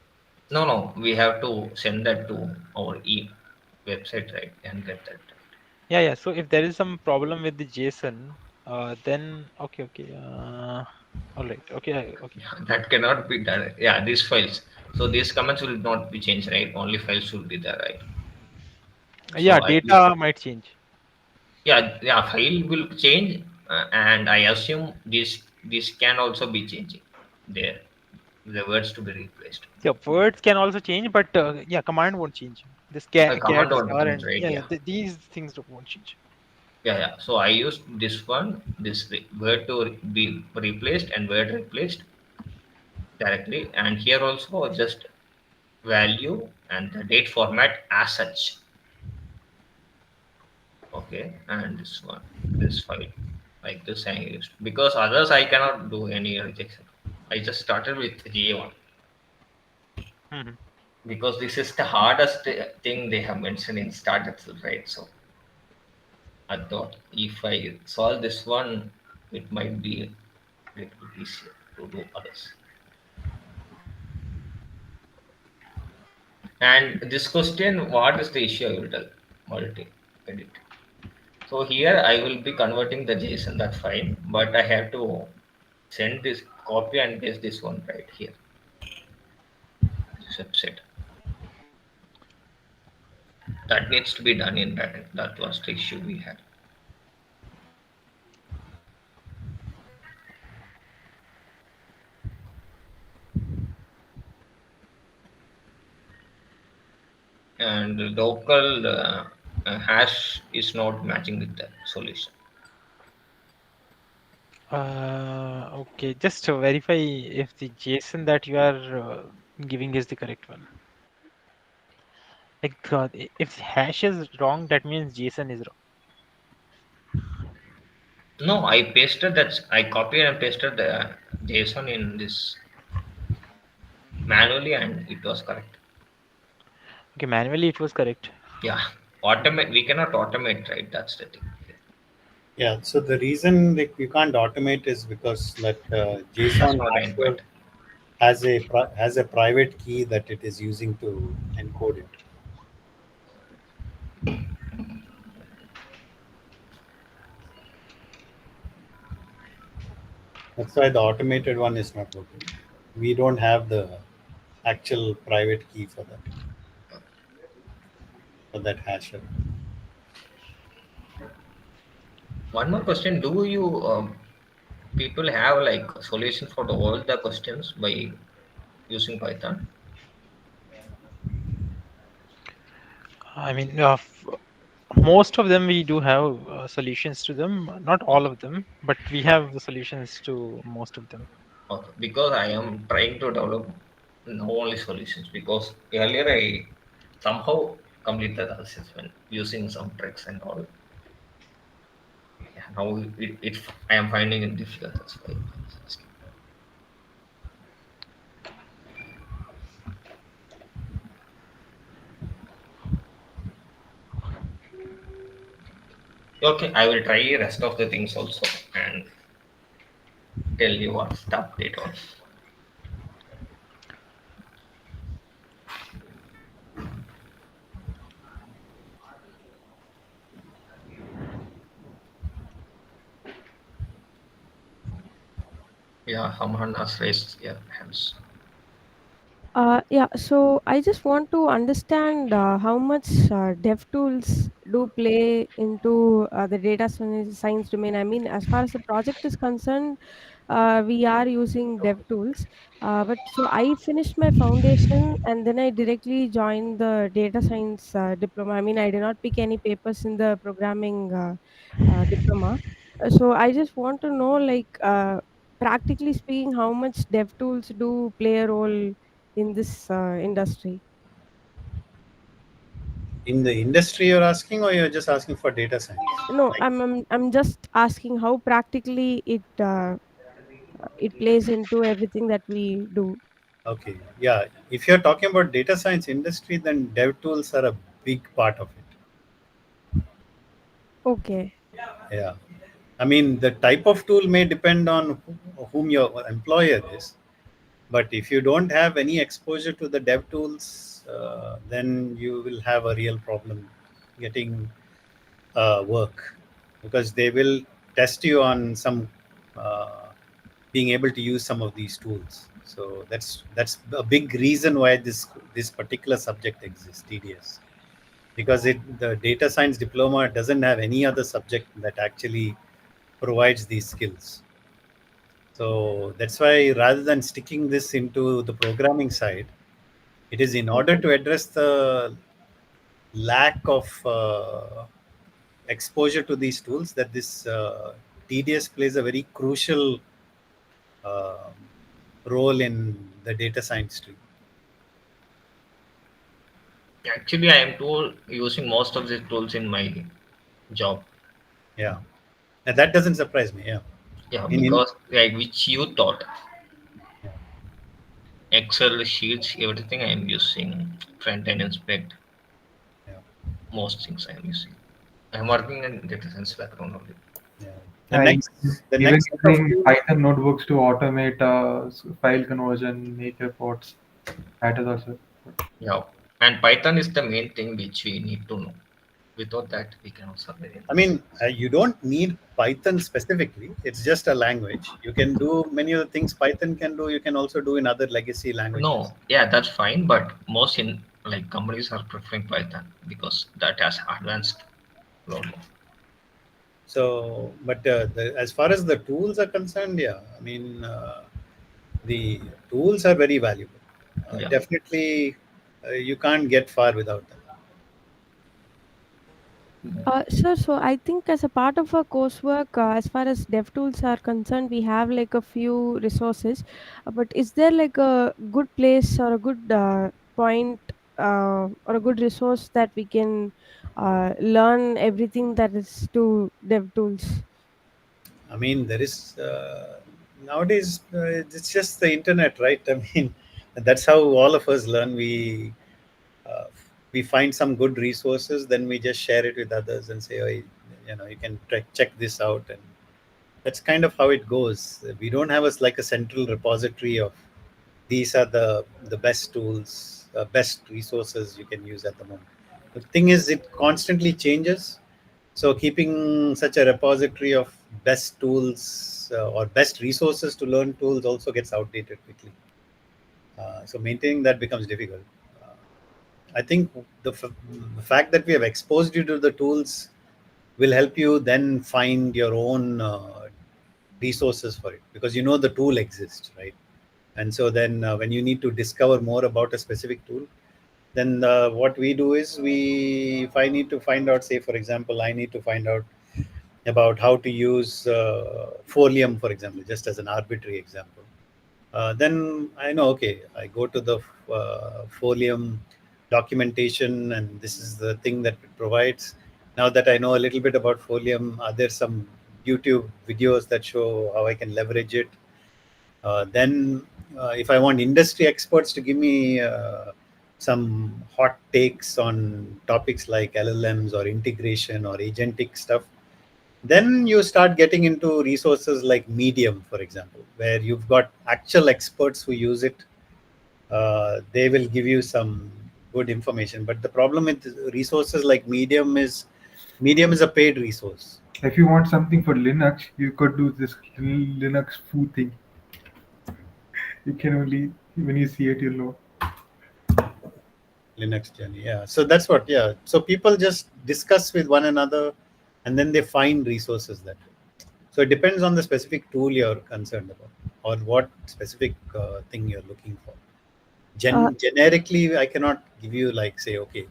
No, no, we have to send that to our website, right, and get that. Yeah, yeah. So if there is some problem with the JSON, then okay, okay. All right. Okay, okay. That cannot be done. Yeah, these files. So these comments will not be changed, right? Only files will be there, right? Yeah, So I use, data might change. yeah, yeah, file will change, and I assume this can also be changing there. The words to be replaced. Yeah, words can also change, but yeah, command won't change. This A cat command won't star change, and right? yeah, yeah, Yeah. these things won't change. Yeah, yeah. So I used this one, this word to be replaced and word replaced directly, and here also just value and the date format as such. Okay, and this one, this file, like this I used because others I cannot do any rejection. I just started with GA1 Mhm. because this is the hardest thing they have mentioned in start itself, right? So I thought if I solve this one, it might be a little bit easier to do others. And this question, what is the issue? I will tell multi edit. So here I will be converting the JSON. That's fine, but I have to send this copy and paste this one right here. Subset that needs to be done in that. That was the issue we had. And the local hash is not matching with the solution. Okay, just to verify if the JSON that you are giving is the correct one. Like, if hash is wrong, that means JSON is wrong. No, I pasted that. I copied and pasted the JSON in this manually, and it was correct. Okay, manually it was correct. Yeah, automate. We cannot automate, right? That's the thing. Yeah. So the reason that you can't automate is because that That's JSON not the hasher input. has a private key that it is using to encode it. That's why the automated one is not working. We don't have the actual private key for that hasher. One more question: do you people have like solutions for all the questions by using Python? I mean, most of them we do have solutions to them. Not all of them, but we have the solutions to most of them. Okay, because I am trying to develop no only solutions because earlier I somehow completed the assessment using some tricks and all. Yeah, now it I am finding it difficult. That's why I was asking. Okay, I will try rest of the things also and tell you what's the update on. Yeah, someone has raised their hands. Yeah, so I just want to understand how much dev tools do play into the data science domain. I mean, as far as the project is concerned, we are using dev tools. But so I finished my foundation and then I directly joined the data science diploma. I mean, I did not pick any papers in the programming diploma. So I just want to know, like, practically speaking, how much dev tools do play a role in this industry? In the industry, you're asking, or you're just asking for data science? No, Like, I'm just asking how practically it plays into everything that we do. okay, yeah. If you're talking about data science industry, then dev tools are a big part of it. Okay. Yeah. I mean, the type of tool may depend on whom your employer is. But if you don't have any exposure to the dev tools, then you will have a real problem getting work, because they will test you on some uh, being able to use some of these tools. So that's a big reason why this particular subject exists, TDS, because the data science diploma doesn't have any other subject that actually provides these skills. So that's why, rather than sticking this into the programming side, it is in order to address the lack of exposure to these tools that this TDS plays a very crucial uh, role in the data science stream. Actually, I am using most of these tools in my job. Yeah, and that doesn't surprise me. Yeah, Yeah, in because like which you thought yeah, Excel sheets, everything I am using front end inspect. yeah, Most things I am using. I am working in data science background only. yeah. The Yeah, next the even next set of using tools. Python notebooks to automate file conversion, make reports, that is also. Yeah, and Python is the main thing which we need to know. Without that, we cannot survive in I this. mean, you don't need Python specifically. It's just a language. You can do many of the things Python can do. You can also do in other legacy languages. No, yeah, that's fine, but most in like companies are preferring Python because that has advanced a lot more. So, but as far as the tools are concerned, yeah, I mean, the tools are very valuable. Yeah. Definitely, you can't get far without them. So I think as a part of our coursework, as far as dev tools are concerned, we have like a few resources. But is there like a good place or a good point or a good resource that we can learn everything that is to dev tools? I mean, there is nowadays it's just the internet, right? I mean, that's how all of us learn. Uh, we find some good resources, then we just share it with others and say, "Oh, you can check this out," and that's kind of how it goes. We don't have us like a central repository of these are the best tools, best resources you can use at the moment. The thing is, it constantly changes. So keeping such a repository of best tools or best resources to learn tools also gets outdated quickly. So maintaining that becomes difficult. Uh, I think the fact that we have exposed you to the tools will help you then find your own resources for it, because you know the tool exists, right? And so then when you need to discover more about a specific tool, then what we do is if I need to find out, say for example, I need to find out about how to use Folium, for example, just as an arbitrary example. Then I know, okay, I go to the Folium documentation, and this is the thing that it provides. Now that I know a little bit about Folium, are there some YouTube videos that show how I can leverage it? Then, if I want industry experts to give me some hot takes on topics like LLMs or integration or agentic stuff, then you start getting into resources like Medium, for example, where you've got actual experts who use it. They will give you some good information. But the problem with resources like Medium is a paid resource. If you want something for Linux, you could do this Linux foo thing. You can only when you see it, you'll know. Linux journey, yeah. So that's what, yeah. So people just discuss with one another, and then they find resources that way. So it depends on the specific tool you're concerned about, or what specific thing you're looking for. Uh, Generically, I cannot give you like say, okay,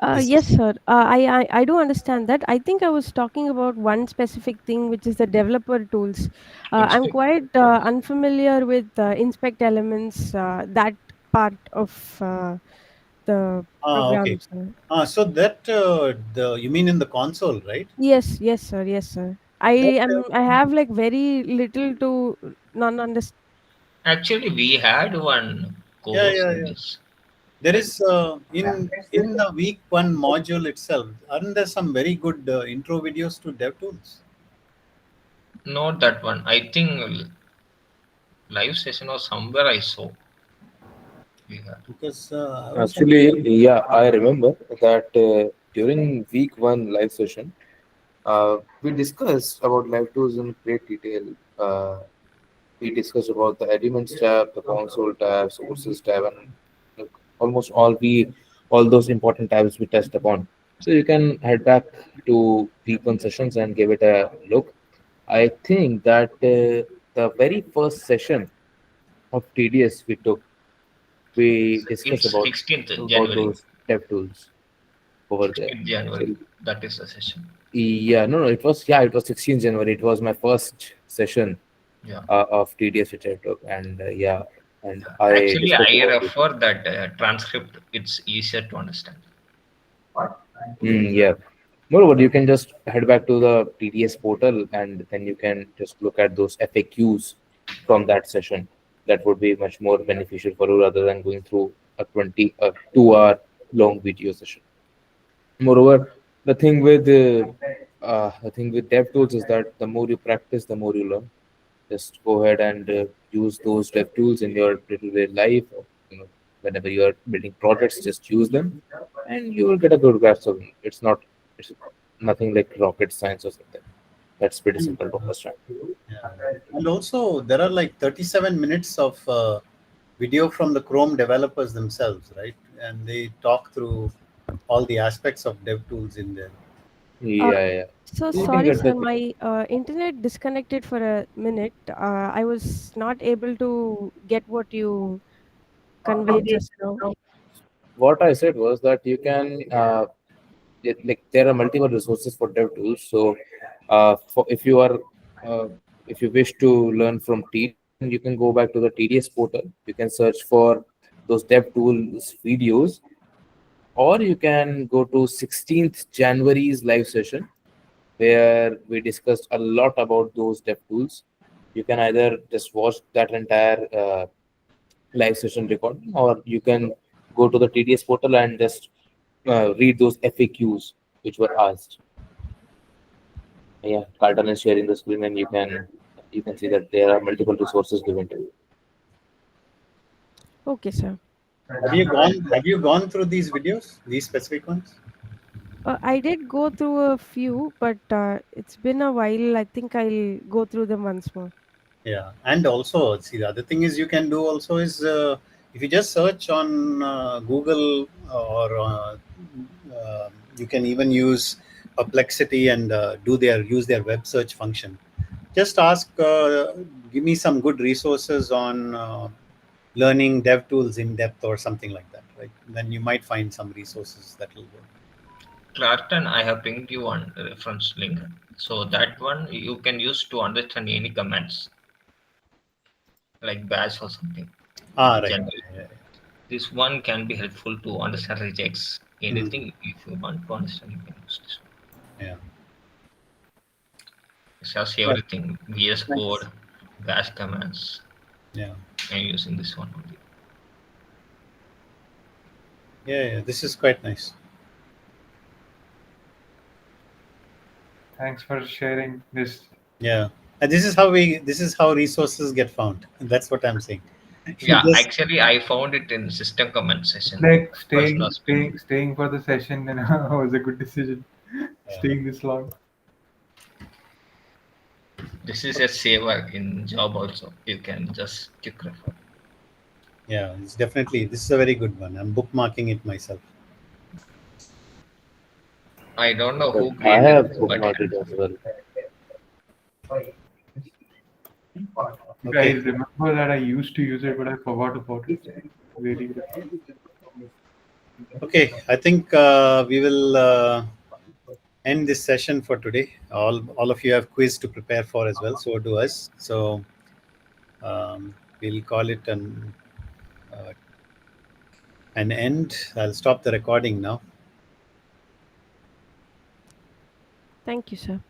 this yes, is sir. I do understand that. I think I was talking about one specific thing, which is the developer tools. I'm inspect. quite unfamiliar with Inspect Elements, that part of the Okay. program, sir. So that the you mean in the console, right? Yes, yes, sir. Yes, sir. That I have like very little to non understand. Actually, we had one yeah, course yeah, in yeah. this. There is in the week one module itself. Aren't there some very good intro videos to DevTools? Not that one. I think live session or somewhere I saw we had. Because I also Actually, yeah, I remember that during week one live session, we discussed about live tools in great detail. We discussed about the elements tab, the console tab, sources tab, and like, almost all those important tabs we touched upon. So you can head back to week one sessions and give it a look. I think that the very first session of TDS we took, we discussed It's about 16th about January. those dev tools over there. 16th January. So That is the session. yeah, no, it was 16th January. It was my first session Yeah. of TDS which I took, and yeah, and I Actually, discussed I about it. refer that transcript. It's easier to understand. Yeah. Moreover, you can just head back to the TDS portal and then you can just look at those FAQs from that session. That would be much more beneficial for you rather than going through a 2 hour long video session. Moreover, the thing with dev tools is that the more you practice, the more you learn. Just go ahead and use those dev tools in your day-to-day life. Or, whenever you are building projects, just use them, and you will get a good grasp of it. It's nothing like rocket science or something. That's pretty simple to understand. yeah. And also there are like 37 minutes of video from the Chrome developers themselves, right? And they talk through all the aspects of DevTools in there. Uh, Yeah, yeah. so You can sorry, get sir. the My internet disconnected for a minute. I was not able to get what you conveyed just now. what I said was that you can like there are multiple resources for dev tools. So if you are uh, if you wish to learn from TDS, then you can go back to the TDS portal. You can search for those dev tools videos, or you can go to 16th January's live session where we discussed a lot about those dev tools. You can either just watch that entire live session recording, or you can go to the TDS portal and just read those FAQs which were asked. Yeah, Carlton is sharing the screen, and you can see that there are multiple resources given to you. Okay, sir. Have you gone through these videos, these specific ones? I did go through a few, but it's been a while. I think I'll go through them once more. Yeah, and also see the other thing is you can do also is if you just search on Google or you can even use Perplexity and use their web search function. Just ask, give me some good resources on learning dev tools in depth or something like that, right? Then you might find some resources that will work. Clarkton, I have pinged you one reference link. So that one you can use to understand any commands like bash or something. Ah, right. Generally, Yeah, this one can be helpful to understand regex. yeah. Mm, Anything if you want to understand, you can use this one. yeah. It has Yeah. everything: VS Thanks. Code, bash commands. Yeah. I'm using this one only. Yeah, yeah. This is quite nice. Thanks for sharing this. Yeah, and this is how resources get found. That's what I'm saying. You Yeah, just actually, I found it in system comment It's session. like Person was pinging. staying for the session, and was a good decision. Staying this long. This is a saver in job also. You can just quick refer. yeah, it's definitely this is a very good one. I'm bookmarking it myself. I don't know who I created have this, but bookmarked yeah. it as well. I Okay, remember that I used to use it, but I forgot about it. Very good. okay. I think we will end this session for today. All of you have quiz to prepare for as well. So do us. So we'll call it uh, an end. I'll stop the recording now. Thank you, sir.